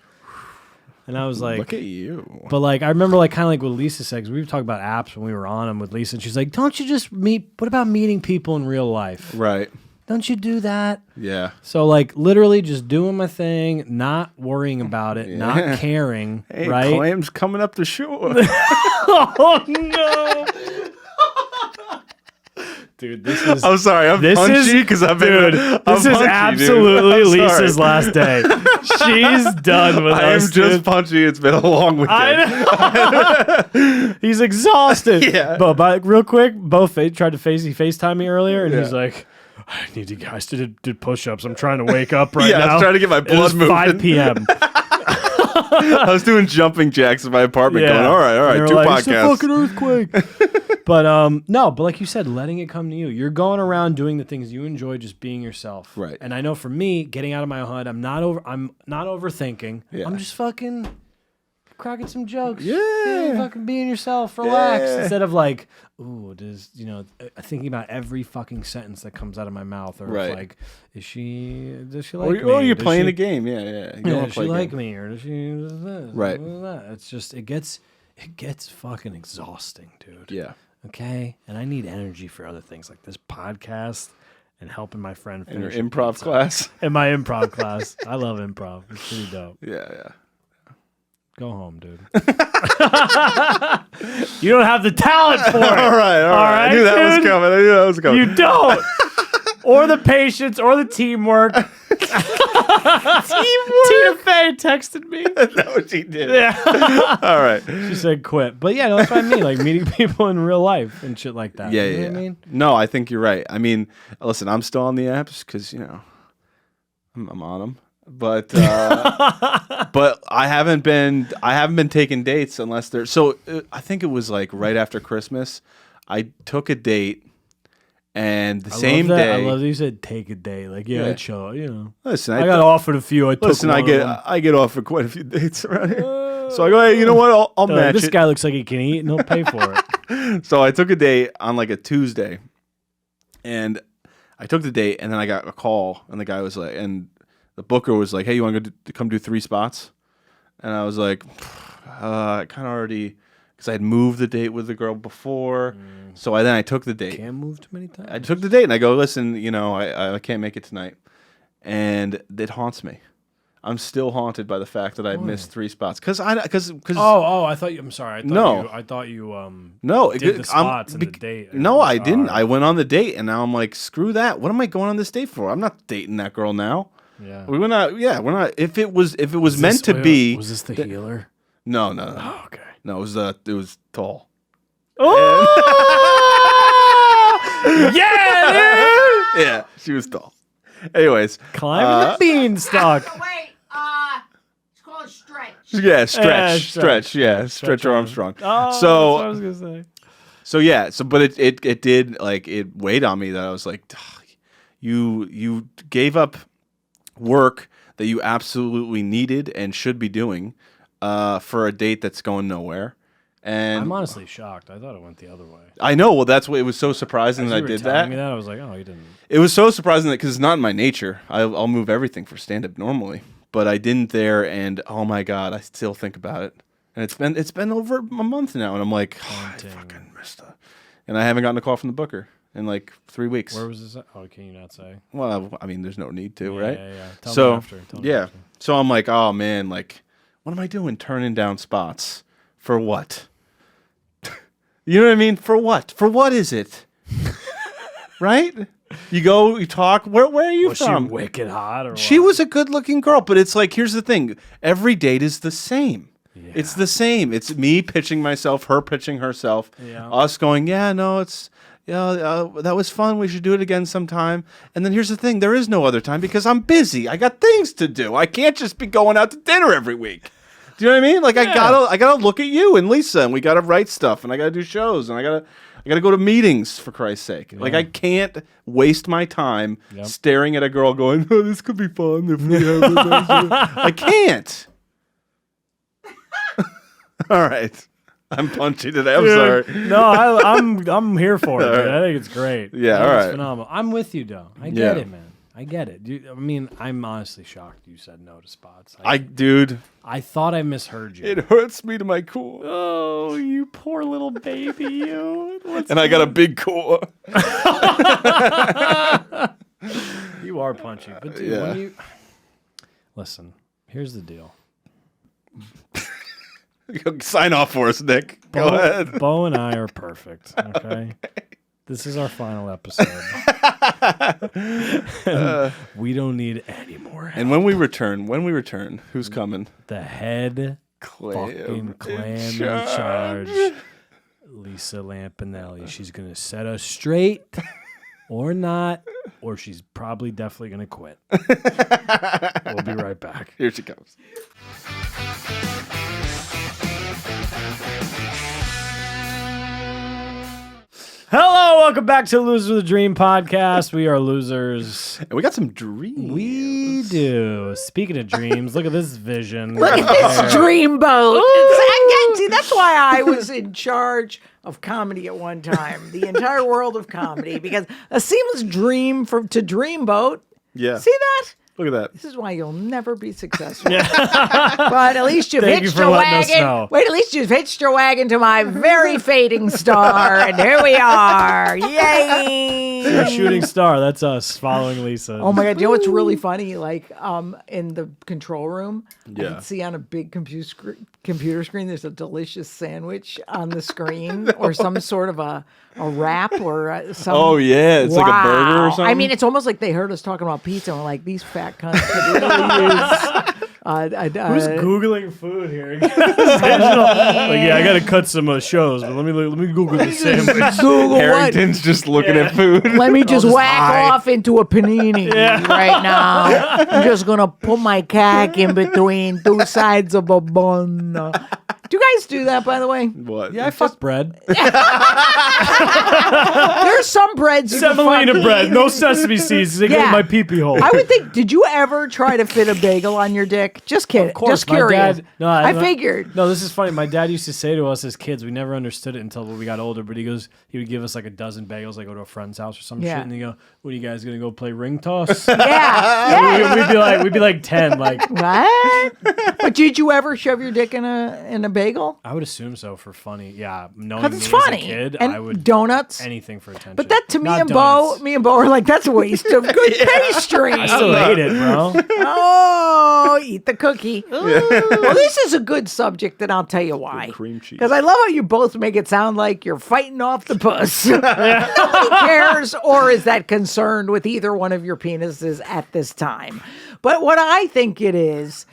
And I was like, look at you. But like, I remember like kind of like what Lisa said, because we were talking about apps when we were on them with Lisa. And she's like, don't you just what about meeting people in real life? Right. Don't you do that? Yeah. So like literally just doing my thing, not worrying about it, not caring, Hey, right? clams coming up the shore. Oh no. Dude, this is... I'm sorry, I'm punchy because I've been... Dude, I'm this is punchy, absolutely dude. I'm sorry. Lisa's last day. She's done with I am us, just dude. punchy. It's been a long weekend. I know. He's exhausted. Yeah. But real quick, Bo tried to FaceTime me earlier, and he's like, I need you guys to do push-ups. I'm trying to wake up right now. I was trying to get my It blood was moving. 5 p.m. I was doing jumping jacks in my apartment going, all right, And 2 they're like, podcasts. It's a fucking earthquake. But no, but like you said, letting it come to you. You're going around doing the things you enjoy, just being yourself. Right. And I know for me, getting out of my head, I'm not overthinking. Yeah. I'm just fucking cracking some jokes. Yeah. Fucking being yourself, relax. Yeah. Instead of like, ooh, thinking about every fucking sentence that comes out of my mouth, or Right. like, does she like me? Or you're Does playing she- a game, yeah. You yeah, wanna does she play a like game. me, or does she do this? Right. Do that? It's just it gets fucking exhausting, dude. Yeah. Okay, and I need energy for other things like this podcast and helping my friend In your finish a improv pizza. class. In my improv class, I love improv. It's pretty dope. Yeah. Go home, dude. You don't have the talent for it. All right. right, I knew that dude. was coming. You don't. Or the patience, or the teamwork. Tina Fey texted me. That's what she did. Yeah. All right. She said quit. But yeah, no, that's what I mean. Like meeting people in real life and shit like that. Yeah, You know yeah. what I mean? No, I think you're right. I mean, listen, I'm still on the apps because, I'm on them. But but I haven't been taking dates unless they're I think it was like right after Christmas. I took a date, and the same I day. love that you said take a day. Like, yeah, I'd show, Listen, I got offered a few. I took listen. one I of them. get offered quite a few dates around here. So I go, hey, you know what? I'll match This it. guy looks like he can eat, and he'll pay for it. So I took a date on like a Tuesday, and I took the date, and then I got a call, and the guy was like, and the booker was like, hey, you want to come do 3 spots? And I was like, I kind of already, because I had moved the date with the girl before. So I took the date. Can't move too many times. I took the date, and I go, listen, I can't make it tonight. And it haunts me. I'm still haunted by the fact that I missed 3 spots. Because Oh, I thought you. I'm sorry. I thought you no, did the spots and the date. No, I didn't. I went on the date, and now I'm like, screw that. What am I going on this date for? I'm not dating that girl now. Yeah. We're not. Yeah, we're not. If it was meant to be. Was this the healer? No. Oh, okay. No, it was tall. Oh! Yeah, dude! Yeah, she was tall. Anyways, Climbing the beanstalk. Wait, it's called stretch. yeah, stretch. stretch. Yeah, stretch Armstrong. Oh, So- that's what I was gonna say. So yeah, but it did, like, it weighed on me that I was like, you gave up work that you absolutely needed and should be doing for a date that's going nowhere. And I'm honestly shocked. I thought it went the other way. I know. Well, that's what it was so surprising that I did that. Me that I was like, oh, you didn't. It was so surprising that because it's not in my nature. I'll move everything for stand up normally, but I didn't there. And oh my god, I still think about it. And it's been over a month now, and I'm like, I fucking missed it. And I haven't gotten a call from the booker in like 3 weeks. Where was this at? Oh, can you not say? Well, I mean, there's no need to, right? Yeah. Tell me after. So I'm like, oh man, like, what am I doing? Turning down spots for what? You know what I mean? For what? For what is it? Right? You go, you talk. Where are you from? Was she wicked hot? Or She what? was a good-looking girl, but it's like, here's the thing: every date is the same. Yeah. It's the same. It's me pitching myself, her pitching herself, us going, that was fun. We should do it again sometime. And then here's the thing: there is no other time because I'm busy. I got things to do. I can't just be going out to dinner every week. Do you know what I mean? Like I gotta look at you and Lisa, and we gotta write stuff, and I gotta do shows, and I gotta go to meetings for Christ's sake. Yeah. Like I can't waste my time staring at a girl going, "Oh, this could be fun if we have it." I can't. All right, I'm punchy today. I'm sorry. No, I'm here for it. Right. I think it's great. Yeah, all right. Phenomenal. I'm with you, though. I get it, man. I get it. I mean, I'm honestly shocked you said no to spots. Dude. I thought I misheard you. It hurts me to my core. Oh, you poor little baby, you. I got a big core. You are punchy, but dude, when you listen, here's the deal. Sign off for us, Nick. Go ahead. Bo and I are perfect. Okay. This is our final episode. We don't need any more help. And when we return, who's coming? The head fucking clam in charge. Lisa Lampanelli. She's going to set us straight or not, or she's probably definitely going to quit. We'll be right back. Here she comes. Hello, welcome back to Losers with a Dream podcast. We are losers. And we got some dreams. We do. Speaking of dreams, look at this vision. Look at this dreamboat. Again, see, that's why I was in charge of comedy at one time. The entire world of comedy. Because a seamless dream to dreamboat. Yeah. See that? Look at that. This is why you'll never be successful. But at least you've hitched your wagon. Wait, at least you've hitched your wagon to my very fading star. And here we are. Yay. Your shooting star. That's us following Lisa. Oh my God. You know what's really funny? Like in the control room, I Yeah. can see on a big computer screen, there's a delicious sandwich on the screen or some sort of a wrap or some. Oh, yeah. It's like a burger or something. I mean, it's almost like they heard us talking about pizza and were like, these fat cunts could really use. Who's Googling food here? Like, I got to cut some shows, but let me Google the sandwich. Google Harrington's just looking at food. Let me just whack off into a panini right now. I'm just going to put my cack in between two sides of a bun. Do you guys do that, by the way? What? Yeah, I fuck bread. There's some breads you can Semolina fuck bread, in. no sesame seeds. They go in my pee-pee hole. I would think, did you ever try to fit a bagel on your dick? Just kidding. Of course, Just curious. I I figured. No, this is funny. My dad used to say to us as kids, we never understood it until we got older, but he would give us like a dozen bagels, like go to a friend's house or some shit, and he'd go, what are you guys going to go play ring toss? Yeah. We'd be like 10, like. What? But did you ever shove your dick in a bagel? I would assume so for funny. Yeah. Knowing Because me it's as funny. a kid, And I would donuts. anything for attention. But that to me Not and donuts. Bo are like, that's a waste of good pastry. I still hate it, bro. Oh, eat the cookie. Well, this is a good subject, and I'll tell you why. cream cheese. Because I love how you both make it sound like you're fighting off the puss. Nobody cares or is that concerned with either one of your penises at this time. But what I think it is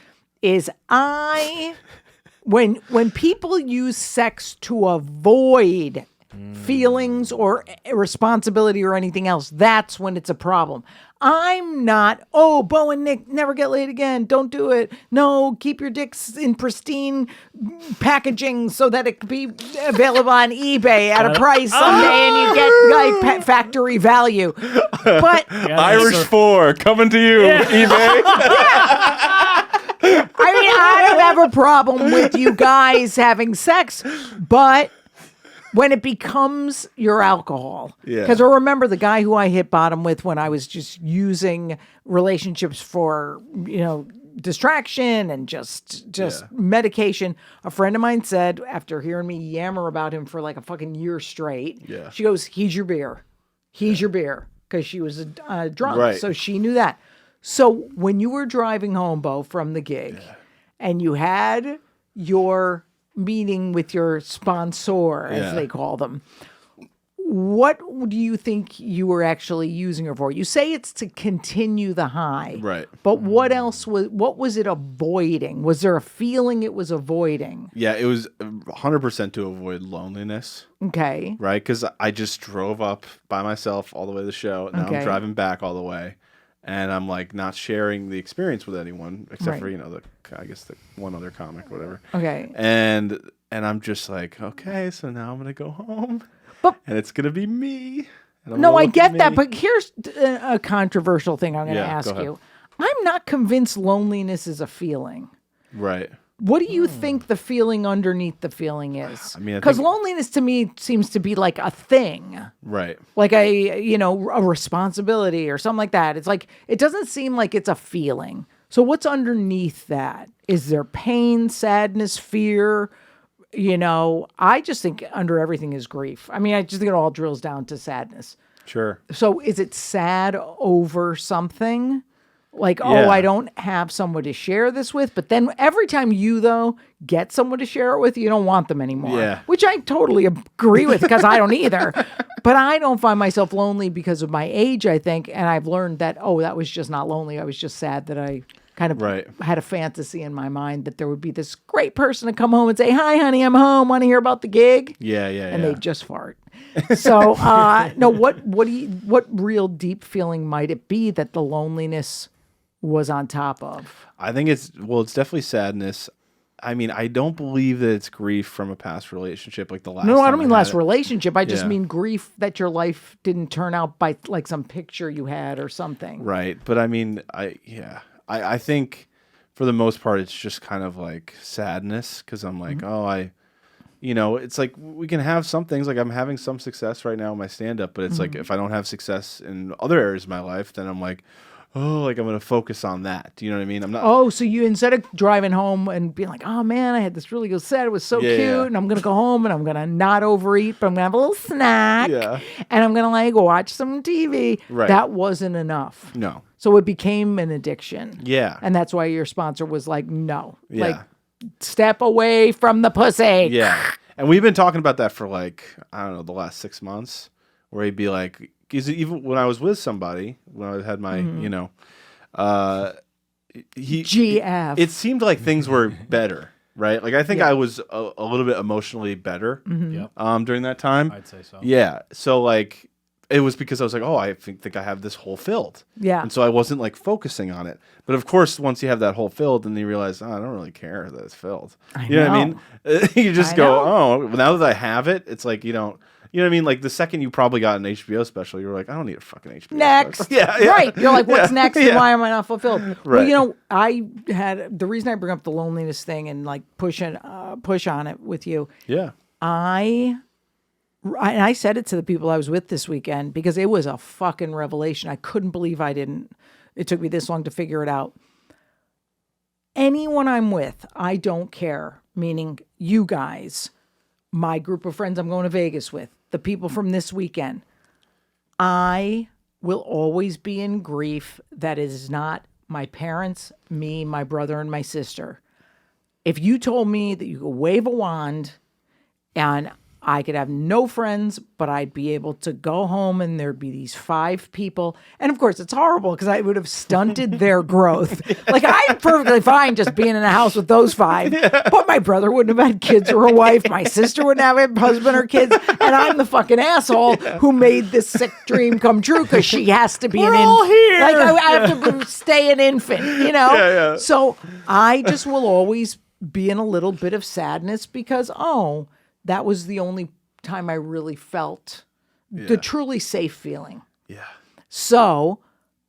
when people use sex to avoid feelings or responsibility or anything else, that's when it's a problem. I'm not, Bo and Nick never get laid again. Don't do it. No, keep your dicks in pristine packaging so that it can be available on eBay at a price someday and you get like factory value. But Irish 4 coming to you, eBay. I don't have a problem with you guys having sex, but when it becomes your alcohol. Yeah. Because I remember the guy who I hit bottom with when I was just using relationships for, distraction and just medication. A friend of mine said, after hearing me yammer about him for like a fucking year straight, she goes, he's your beer. He's your beer. Because she was drunk. Right. So she knew that. So when you were driving home, Bo, from the gig, and you had your meeting with your sponsor, as they call them, what do you think you were actually using her for? You say it's to continue the high. Right. But what was it avoiding? Was there a feeling it was avoiding? Yeah, it was 100% to avoid loneliness. Okay. Right? Because I just drove up by myself all the way to the show. Now I'm driving back all the way. And I'm like not sharing the experience with anyone except for, the one other comic, whatever. Okay. And I'm just like, okay, so now I'm going to go home. And it's going to be me. No, I get that. But here's a controversial thing I'm going to ask you. I'm not convinced loneliness is a feeling. Right. What do you think the feeling underneath the feeling is? I mean, because loneliness to me seems to be like a thing. Right. Like a responsibility or something like that. It's like, it doesn't seem like it's a feeling. So what's underneath that? Is there pain, sadness, fear? I just think under everything is grief. I mean, I just think it all drills down to sadness. Sure. So is it sad over something? Like, I don't have someone to share this with. But then every time you, though, get someone to share it with, you don't want them anymore. Yeah. Which I totally agree with because I don't either. But I don't find myself lonely because of my age, I think. And I've learned that, that was just not lonely. I was just sad that I kind of had a fantasy in my mind that there would be this great person to come home and say, hi, honey, I'm home. Want to hear about the gig? Yeah. And they just fart. So, no, what real deep feeling might it be that the loneliness was on top of? I think it's definitely sadness. I mean, I don't believe that it's grief from a past relationship like the last. No, I don't mean last relationship. I just mean grief that your life didn't turn out by like some picture you had or something. Right. But I mean, I think for the most part, it's just kind of like sadness because I'm like, it's like we can have some things, like I'm having some success right now in my stand-up, but it's like if I don't have success in other areas of my life, then I'm like, I'm going to focus on that. Do you know what I mean? I'm not. Oh, so you, instead of driving home and being like, oh man, I had this really good set. It was so cute. And I'm going to go home and I'm going to not overeat, but I'm going to have a little snack. Yeah. And I'm going to like watch some TV. Right. That wasn't enough. No. So it became an addiction. Yeah. And that's why your sponsor was like, no. Yeah. Like, step away from the pussy. Yeah. And we've been talking about that for like, I don't know, the last 6 months, where he'd be like, even when I was with somebody, when I had my, GF. It seemed like things were better, right? Like I think I was a little bit emotionally better during that time. I'd say so. Yeah. So like, it was because I was like, I think I have this hole filled. Yeah. And so I wasn't like focusing on it. But of course, once you have that hole filled, then you realize, I don't really care that it's filled. You know what I mean? You just go, now that I have it, it's like you don't. You know what I mean? Like the second you probably got an HBO special, you were like, I don't need a fucking HBO next. special. Yeah. Right. You're like, what's next and why am I not fulfilled? Right. Well, I had the reason I bring up the loneliness thing and like push on it with you. Yeah. And I said it to the people I was with this weekend because it was a fucking revelation. I couldn't believe it took me this long to figure it out. Anyone I'm with, I don't care, meaning you guys, my group of friends I'm going to Vegas with, the people from this weekend, I will always be in grief that it is not my parents, me, my brother, and my sister. If you told me that you could wave a wand and I could have no friends, but I'd be able to go home and there'd be these 5 people. And of course, it's horrible because I would have stunted their growth. Like, I'm perfectly fine just being in a house with those 5. But my brother wouldn't have had kids or a wife. My sister wouldn't have a husband or kids. And I'm the fucking asshole who made this sick dream come true because she has to be We're all here. Like, I have to stay an infant, Yeah. So I just will always be in a little bit of sadness because, that was the only time I really felt the truly safe feeling. Yeah. So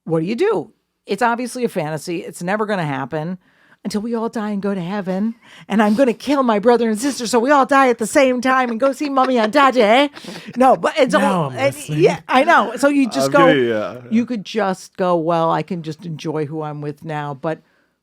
what do? It's obviously a fantasy. It's never going to happen. until we all die and go to heaven. And I'm going to kill my brother and sister so we all die at the same time and go see mommy and daddy. No, but it's Now all, I'm listening. yeah, I know. So you just go, yeah. you could just go, well, I can just enjoy who I'm with now. But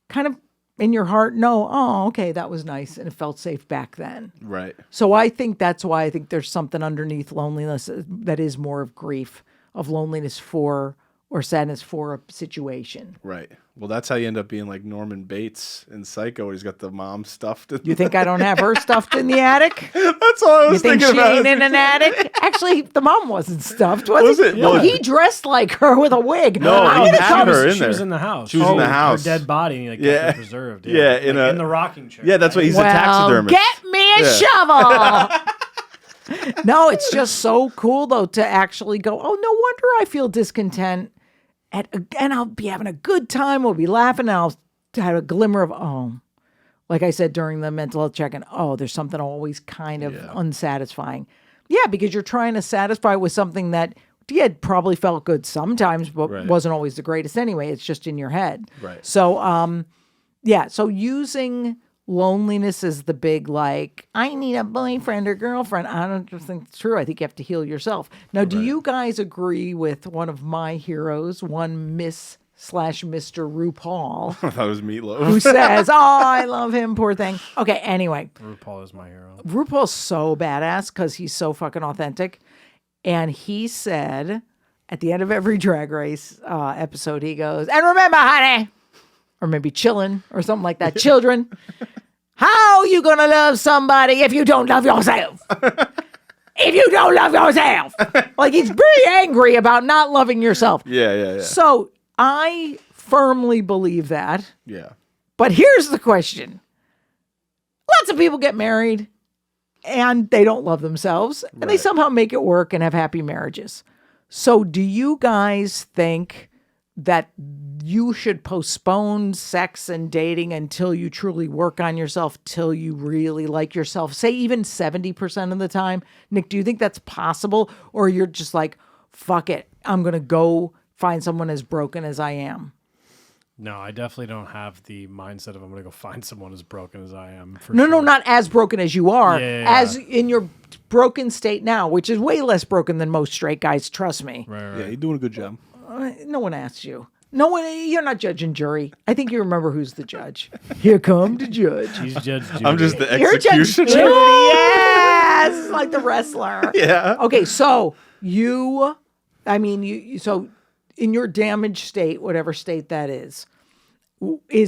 kind of in your heart, no, oh, okay, that was nice. And it felt safe back then. Right. So I think that's why I think there's something underneath loneliness that is more of grief, of loneliness for or sadness for a situation. Right. Well, that's how you end up being like Norman Bates in Psycho, where he's got the mom stuffed. You think I don't have her stuffed in the attic? That's all I was You think thinking she about. ain't in an attic? Actually, the mom wasn't stuffed, was Was he? it? No, Yeah. he dressed like her with a wig. No, I'm he gonna had come- her in She was there. in the house. She was in the Her house. dead body, and he like, Yeah. kept her preserved. Yeah, Like, in the rocking chair. Yeah, that's what he's a Well, taxidermist. get me a shovel. No, it's just so cool though to actually go, oh, no wonder I feel discontent. And I'll be having a good time. We'll be laughing. And I'll have a glimmer of, oh, like I said during the mental health check-in, oh, there's something always kind of unsatisfying. Yeah, because you're trying to satisfy with something that, yeah, probably felt good sometimes, but Right. wasn't always the greatest anyway. It's just in your head. Right. So, yeah, so using loneliness is the big, like, I need a boyfriend or girlfriend. I don't just think it's true. I think you have to heal yourself. Now, do you guys agree with one of my heroes, one Miss/Mr. RuPaul, I thought it was Meatloaf. who says, oh, I love him, poor thing. Okay, anyway, RuPaul is my hero. RuPaul's so badass because he's so fucking authentic. And he said at the end of every Drag Race episode, he goes, and remember, honey, or maybe chillin' or something like that. Children, how you gonna love somebody if you don't love yourself? If you don't love yourself. Like, he's very angry about not loving yourself. Yeah. So I firmly believe that. Yeah. But here's the question. Lots of people get married and they don't love themselves and they Right. somehow make it work and have happy marriages. So do you guys think that you should postpone sex and dating until you truly work on yourself, till you really like yourself, say even 70% of the time? Nick, do you think that's possible? Or you're just like, fuck it, I'm going to go find someone as broken as I am? No, I definitely don't have the mindset of I'm going to go find someone as broken as I am. For No, sure. not as broken as you are, Yeah. as in your broken state now, which is way less broken than most straight guys, trust me. Right. Yeah, you're doing a good job. No one asked you. No one, you're not judge and jury. I think you remember who's the judge. Here come the judge. He's Judge Judy. I'm just the You're Judge Judy. executioner. Yes, like the wrestler. Yeah. Okay, so you so in your damaged state, whatever state that is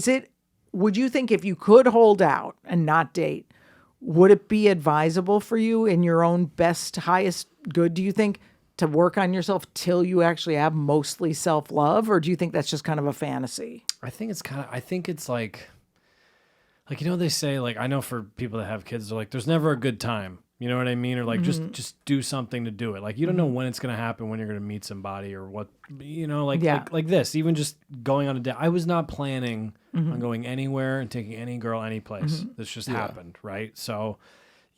it, would you think if you could hold out and not date, would it be advisable for you in your own best, highest good, do you think, to work on yourself till you actually have mostly self-love? Or do you think that's just kind of a fantasy? I think it's like, they say, like, I know for people that have kids, they're like, there's never a good time. You know what I mean? Or like, just do something to do it. Like, you don't know when it's going to happen, when you're going to meet somebody or what, like this, even just going on a date. I was not planning on going anywhere and taking any girl any place. This just happened. Right. So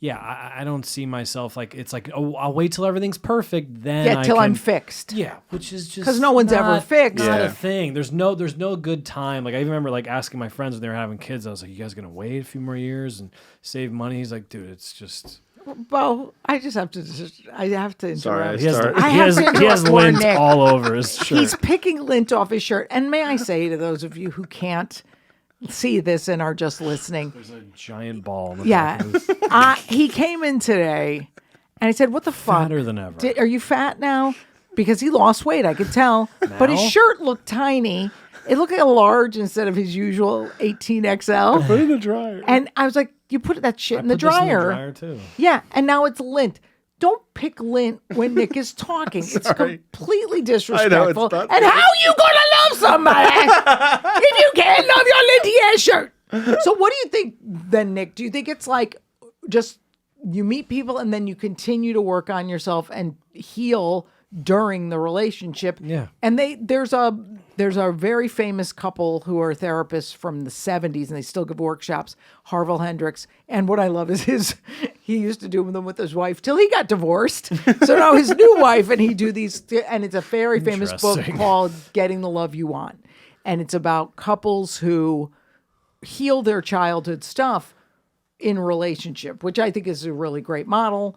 yeah, I don't see myself like, it's like, oh, I'll wait till everything's perfect. Then Till I'm fixed. Yeah. Which is just 'Cause no one's ever fixed. Not Yeah. a thing. There's no good time. Like, I even remember like asking my friends when they were having kids, I was like, you guys going to wait a few more years and save money? He's like, dude, it's just... Well, I have to interrupt. Sorry, He has, Sorry. I he have has, to he has interrupt poor lint Nick. all over his shirt. He's picking lint off his shirt. And may I say to those of you who can't see this and are just listening, There's a giant ball. In the yeah, back of his- he came in today and I said, what the fuck? Fatter than ever. Are you fat now? Because he lost weight, I could tell. But his Now? shirt looked tiny. It looked like a large instead of his usual 18XL. Put it in the dryer. And I was like, you put that shit in the Put this dryer. too. Yeah, and now it's lint. Don't pick lint when Nick is talking. It's Sorry. completely I know, it's disrespectful. not And how you gonna love somebody if you can't love your linty ass shirt? So what do you think then, Nick? Do you think it's like just you meet people and then you continue to work on yourself and heal during the relationship? Yeah. And there's a very famous couple who are therapists from the 70s and they still give workshops, Harville Hendricks. And what I love is he used to do them with his wife till he got divorced. So now his new wife and he do these, and it's a very famous book Interesting. called Getting the Love You Want. And it's about couples who heal their childhood stuff in a relationship, which I think is a really great model.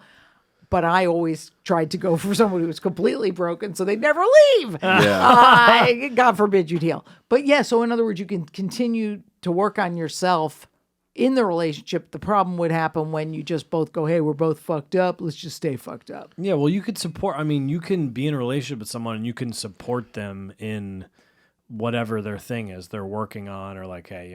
But I always tried to go for someone who was completely broken so they'd never leave. Yeah. God forbid you'd heal. But yeah, so in other words, you can continue to work on yourself in the relationship. The problem would happen when you just both go, hey, we're both fucked up. Let's just stay fucked up. Yeah, well, you could support. I mean, you can be in a relationship with someone and you can support them in whatever their thing is they're working on, or like, hey,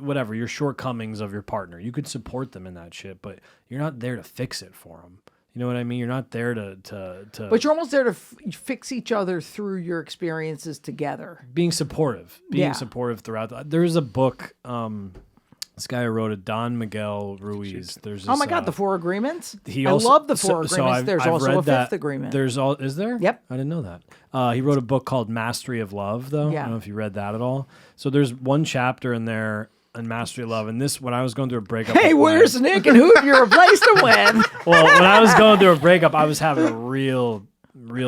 whatever your shortcomings of your partner, you could support them in that shit, but you're not there to fix it for them. You know what I mean? You're not there to But you're almost there to fix each other through your experiences together. being supportive throughout. There's a book, this guy who wrote it, Don Miguel Ruiz. There's this, Oh my God, the Four Agreements. He I also, love the Four Agreements. There's I've also read a that. fifth agreement. Is there? Yep. I didn't know that. He wrote a book called Mastery of Love, though. Yeah. I don't know if you read that at all. So there's one chapter in there on Mastery of Love, and this, when I was going through a breakup. Hey, where's Nick and who have you replaced him with? Well, when I was going through a breakup, I was having a real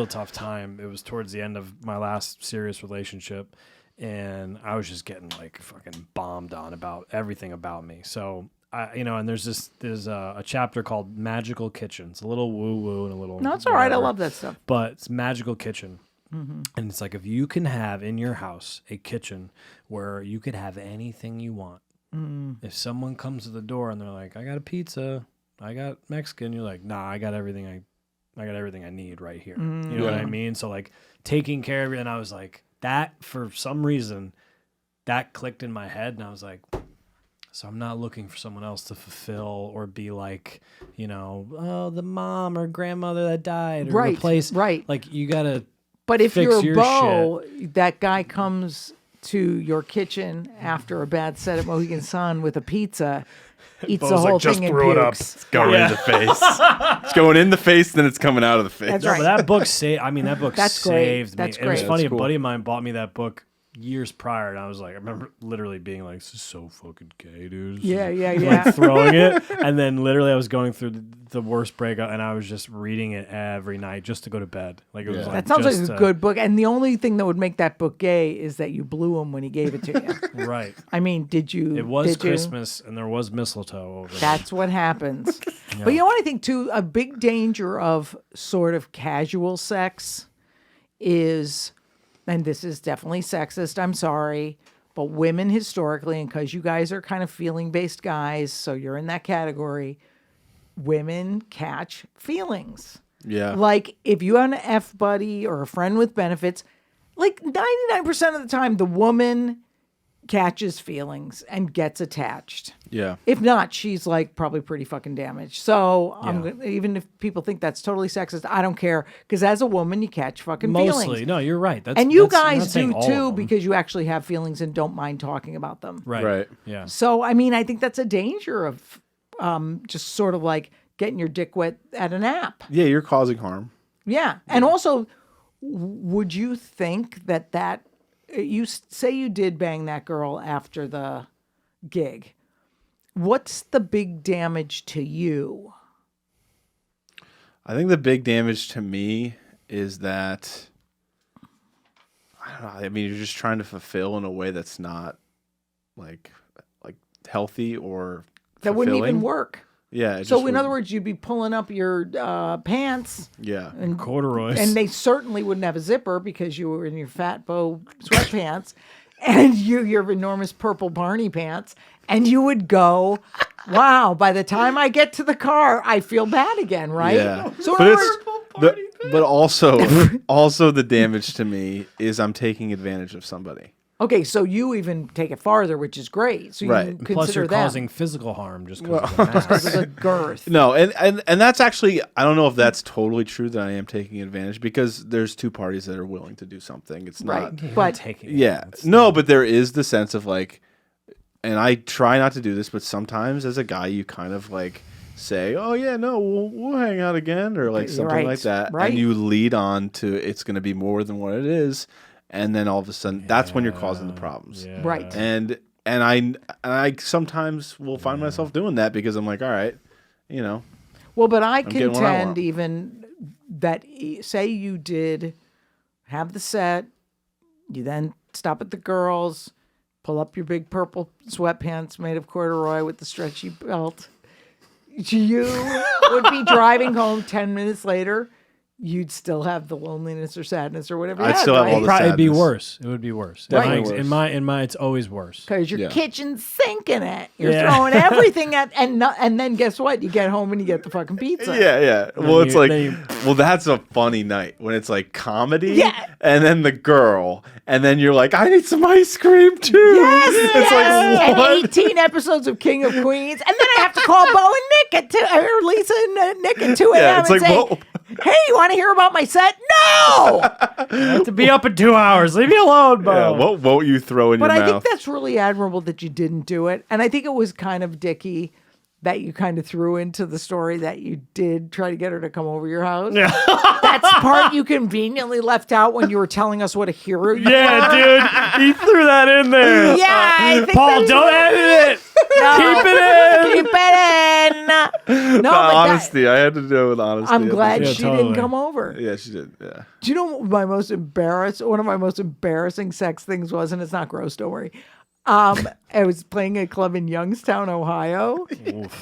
tough time. It was towards the end of my last serious relationship, and I was just getting like fucking bombed on about everything about me. So and there's a chapter called Magical Kitchen. It's a little woo woo and a little. No, it's all right. I love that stuff. But it's Magical Kitchen. Mm-hmm. And it's like, if you can have in your house a kitchen where you could have anything you want. If someone comes to the door and they're like, I got a pizza, I got Mexican, you're like, nah, I got everything I need right here. You know what I mean? So like taking care of it, and I was like, that for some reason that clicked in my head, and I was like, so I'm not looking for someone else to fulfill or be like, oh, the mom or grandmother that died, or replace. Right. Like, you gotta. But if fix you're a your beau, that guy comes to your kitchen after a bad set at Mohegan Sun with a pizza, eats the Beau's whole like, "Just thing and throw it up." pukes. It's going in the face. It's going in the face, then it's coming out of the face. That's No, right. but that book that book That's great. saved me. That's It was great. funny. That's A cool. buddy of mine bought me that book years prior, and I was like, I remember literally being like, this is so fucking gay, dude. Yeah. Like throwing it, and then literally I was going through the worst breakup, and I was just reading it every night just to go to bed. Like, it was like, That sounds like just, a good book. And the only thing that would make that book gay is that you blew him when he gave it to you. right. I mean, did you? It was did you? Christmas, and there was mistletoe over there. That's what happens. But you know what I think too? A big danger of sort of casual sex is, and this is definitely sexist, I'm sorry, but women historically, and because you guys are kind of feeling-based guys, so you're in that category, women catch feelings. Yeah. Like, if you have an F buddy or a friend with benefits, like 99% of the time, the woman catches feelings and gets attached. Yeah. If not, she's like probably pretty fucking damaged. So even if people think that's totally sexist, I don't care, because as a woman, you catch fucking Mostly. feelings. No, you're right. And you I'm not guys saying do all of too, them. because you actually have feelings and don't mind talking about them. Right. Yeah. So, I mean, I think that's a danger of just sort of like getting your dick wet at an app. Yeah, you're causing harm. Yeah. And also, would you think that you say you did bang that girl after the gig? What's the big damage to you? I think the big damage to me is that, I don't know. I mean, you're just trying to fulfill in a way that's not like healthy or That wouldn't even fulfilling. work. Yeah. So in other words, you'd be pulling up your pants, yeah. and Corduroys. and they certainly wouldn't have a zipper because you were in your fat bow sweatpants and your enormous purple Barney pants, and you would go, wow, by the time I get to the car, I feel bad again, right? Yeah. So in But other it's words, but also the damage to me is I'm taking advantage of somebody. okay, so you even take it farther, which is great. So you Right. consider Plus, you're them causing physical harm just because of the because mask. of the girth. No, and that's actually, I don't know if that's totally true that I am taking advantage, because there's two parties that are willing to do something. It's Right. not. But taking Yeah. No, but there is the sense of like, and I try not to do this, but sometimes as a guy, you kind of like say, oh yeah, no, we'll hang out again, or like something Right, like that. right. And you lead on to it's going to be more than what it is. And then all of a sudden, that's when you're causing the problems. Yeah. Right. And I sometimes will find myself doing that because I'm like, all right, Well, but I getting what I contend want. even that, say you did have the set, you then stop at the girls, pull up your big purple sweatpants made of corduroy with the stretchy belt. You would be driving home 10 minutes later. You'd still have the loneliness or sadness or whatever. I'd still have all the It'd be sadness. worse. It would be worse. Definitely worse. In my, it's always worse. Because your Yeah. kitchen's sinking it. You're throwing everything at, and then guess what? You get home and you get the fucking pizza. Yeah. Well, it's like, well, that's a funny night when it's like comedy. Yeah. And then the girl, and then you're like, I need some ice cream too. Yes, It's like, what? And 18 episods of King of Queens, and then I have to call Bo and Nick or Lisa and Nick at 2 a.m. Yeah, it's and like, say, whoa. "Hey, you want to hear about my set?" No. I have to be up in 2 hours. Leave me alone, Bo. Yeah, what won't you throw in But your I mouth? think that's really admirable that you didn't do it, and I think it was kind of dicky that you kind of threw into the story that you did try to get her to come over your house. Yeah. That's part you conveniently left out when you were telling us what a hero you Yeah, dude. He threw that in there. Yeah, I think Paul, don't edit it. Keep it in. Keep it in. No, but Honesty. I had to do it with honesty. I'm glad Yeah, she totally. didn't come over. Yeah, she did. Yeah. Do you know what one of my most embarrassing sex things was? And it's not gross, don't worry. I was playing a club in Youngstown, Ohio,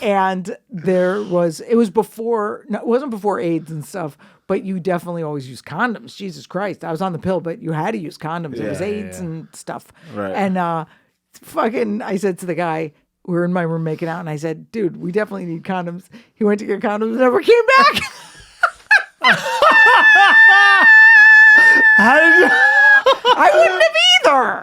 and it wasn't before AIDS and stuff, but you definitely always use condoms. Jesus Christ. I was on the pill, but you had to use condoms. It was AIDS and stuff. Right. And I said to the guy, we were in my room making out, and I said, dude, we definitely need condoms. He went to get condoms and never came back. How did you? I wouldn't have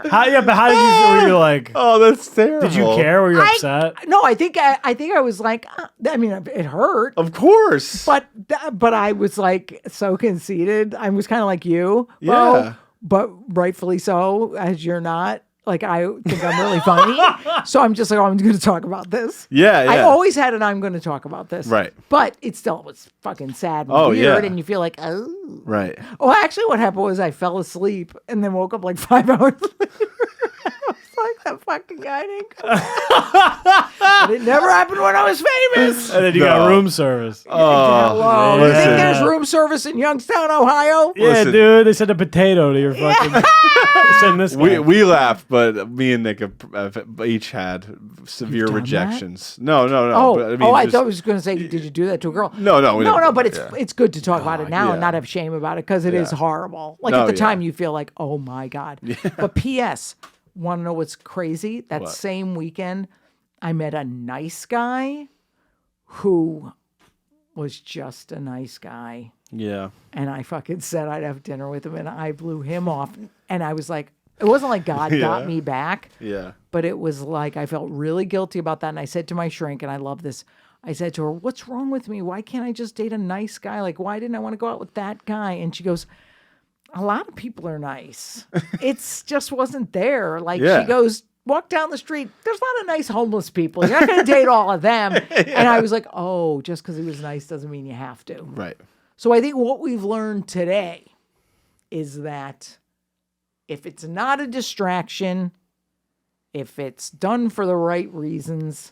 either. How did you feel? Were you like, Oh, that's terrible. did you care? Were you upset? No, I think I was like, I mean, it hurt. Of course. But I was like so conceited. I was kind of like you, Yeah. Bo, but rightfully so, as you're not. Like, I think I'm really funny. So I'm just like, oh, I'm going to talk about this. Yeah, I yeah. always had an I'm going to talk about this. Right. But it still was fucking sad and Oh, weird. yeah. And you feel like, oh. Right. Oh, actually, what happened was I fell asleep and then woke up like 5 hours later. I was like, that fucking guy didn't come. But it never happened when I was famous. And then you got room service. Whoa. You think listen. there's room service in Youngstown, Ohio? Yeah, Listen. dude. They sent a potato to your fucking. Send this guy. We laughed, but me and Nick have each had severe done that? rejections. No. Oh, but, I just- thought I was going to say, did you do that to a girl? No, we No, didn't. but it's Yeah. it's good to talk about it now and yeah. not have shame about it because it is Yeah. horrible. Like No, at the yeah. time, you feel like, oh my God. But P.S., want to know what's crazy? That What? same weekend, I met a nice guy who was just a nice guy. Yeah. And I fucking said I'd have dinner with him and I blew him off. And I was like, it wasn't like God got Yeah. me back. Yeah. But it was like I felt really guilty about that. And I said to my shrink, and I love this, I said to her, what's wrong with me? Why can't I just date a nice guy? Like, why didn't I want to go out with that guy? And she goes, a lot of people are nice. It's just wasn't there. Like, Yeah. she goes, walk down the street. There's a lot of nice homeless people. You're not going to date all of them. And I was like, oh, just because he was nice doesn't mean you have to. Right. So I think what we've learned today is that if it's not a distraction, if it's done for the right reasons,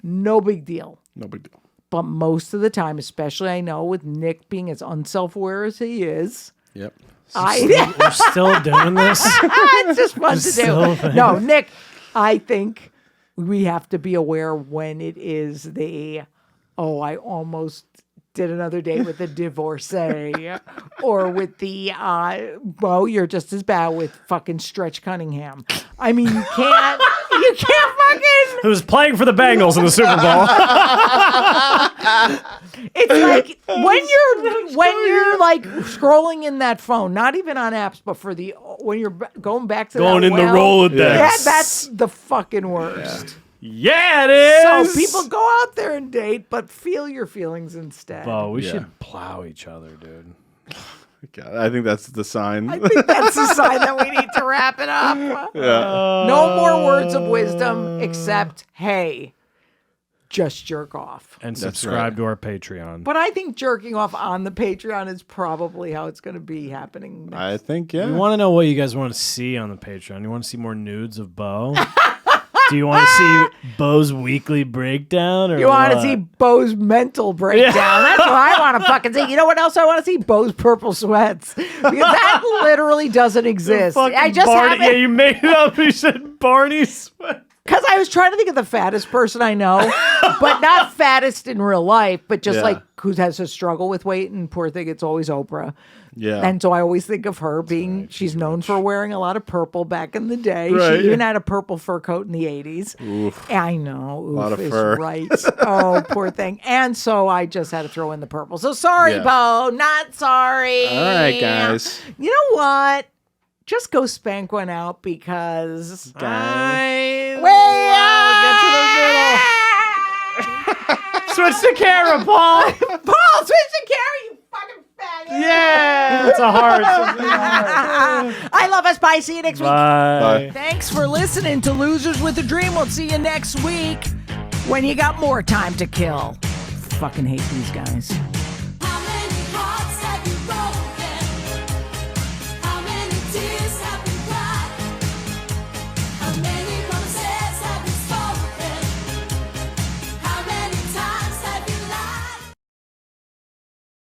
no big deal. No big deal. But most of the time, especially I know with Nick being as unself-aware as he is, Yep. We're still doing this. it's just fun to still a do. thing. No, Nick, I think we have to be aware when it is I almost did another date with a divorcee, or with you're just as bad with fucking Stretch Cunningham. I mean, you can't fucking. Who's playing for the Bengals in the Super Bowl? It's like when you're like scrolling in that phone, not even on apps, but when you're going back to Going that in the well, Rolodex. Yeah, that's the fucking worst. Yeah, it is. So people go out there and date, but feel your feelings instead. Oh, we Yeah. should plow each other, dude. God, I think that's the sign. I think that's a sign that we need to wrap it up. Yeah. No more words of wisdom except, hey, just jerk off. And That's subscribe right. to our Patreon. But I think jerking off on the Patreon is probably how it's going to be happening next. I think, yeah. We want to know what you guys want to see on the Patreon. You want to see more nudes of Bo? Do Do you want to see Bo's weekly breakdown? Or You want to what? see Bo's mental breakdown. That's what I want to fucking see. You know what else I want to see? Bo's purple sweats. Because that literally doesn't exist. Fucking I just Barney, haven't. yeah, you made it up. You said Barney sweat. Because I was trying to think of the fattest person I know, but not fattest in real life, but just Yeah. like who has a struggle with weight. And poor thing, it's always Oprah. Yeah. And so I always think of her being, she's known for wearing a lot of purple back in the day. Right. She even had a purple fur coat in the 80s. Oof. I know. Oof Lot of is fur. right. Oh, poor thing. And so I just had to throw in the purple. So sorry, Yeah. Bo. Not sorry. All right, guys. You know what? Just go spank one out because Guys. Switch the camera, Paul. Paul, switch the camera, you fucking faggot. Yeah, it's a heart. I love us. Bye. See you next week. Bye. Thanks for listening to Losers with a Dream. We'll see you next week when you got more time to kill. Fucking hate these guys.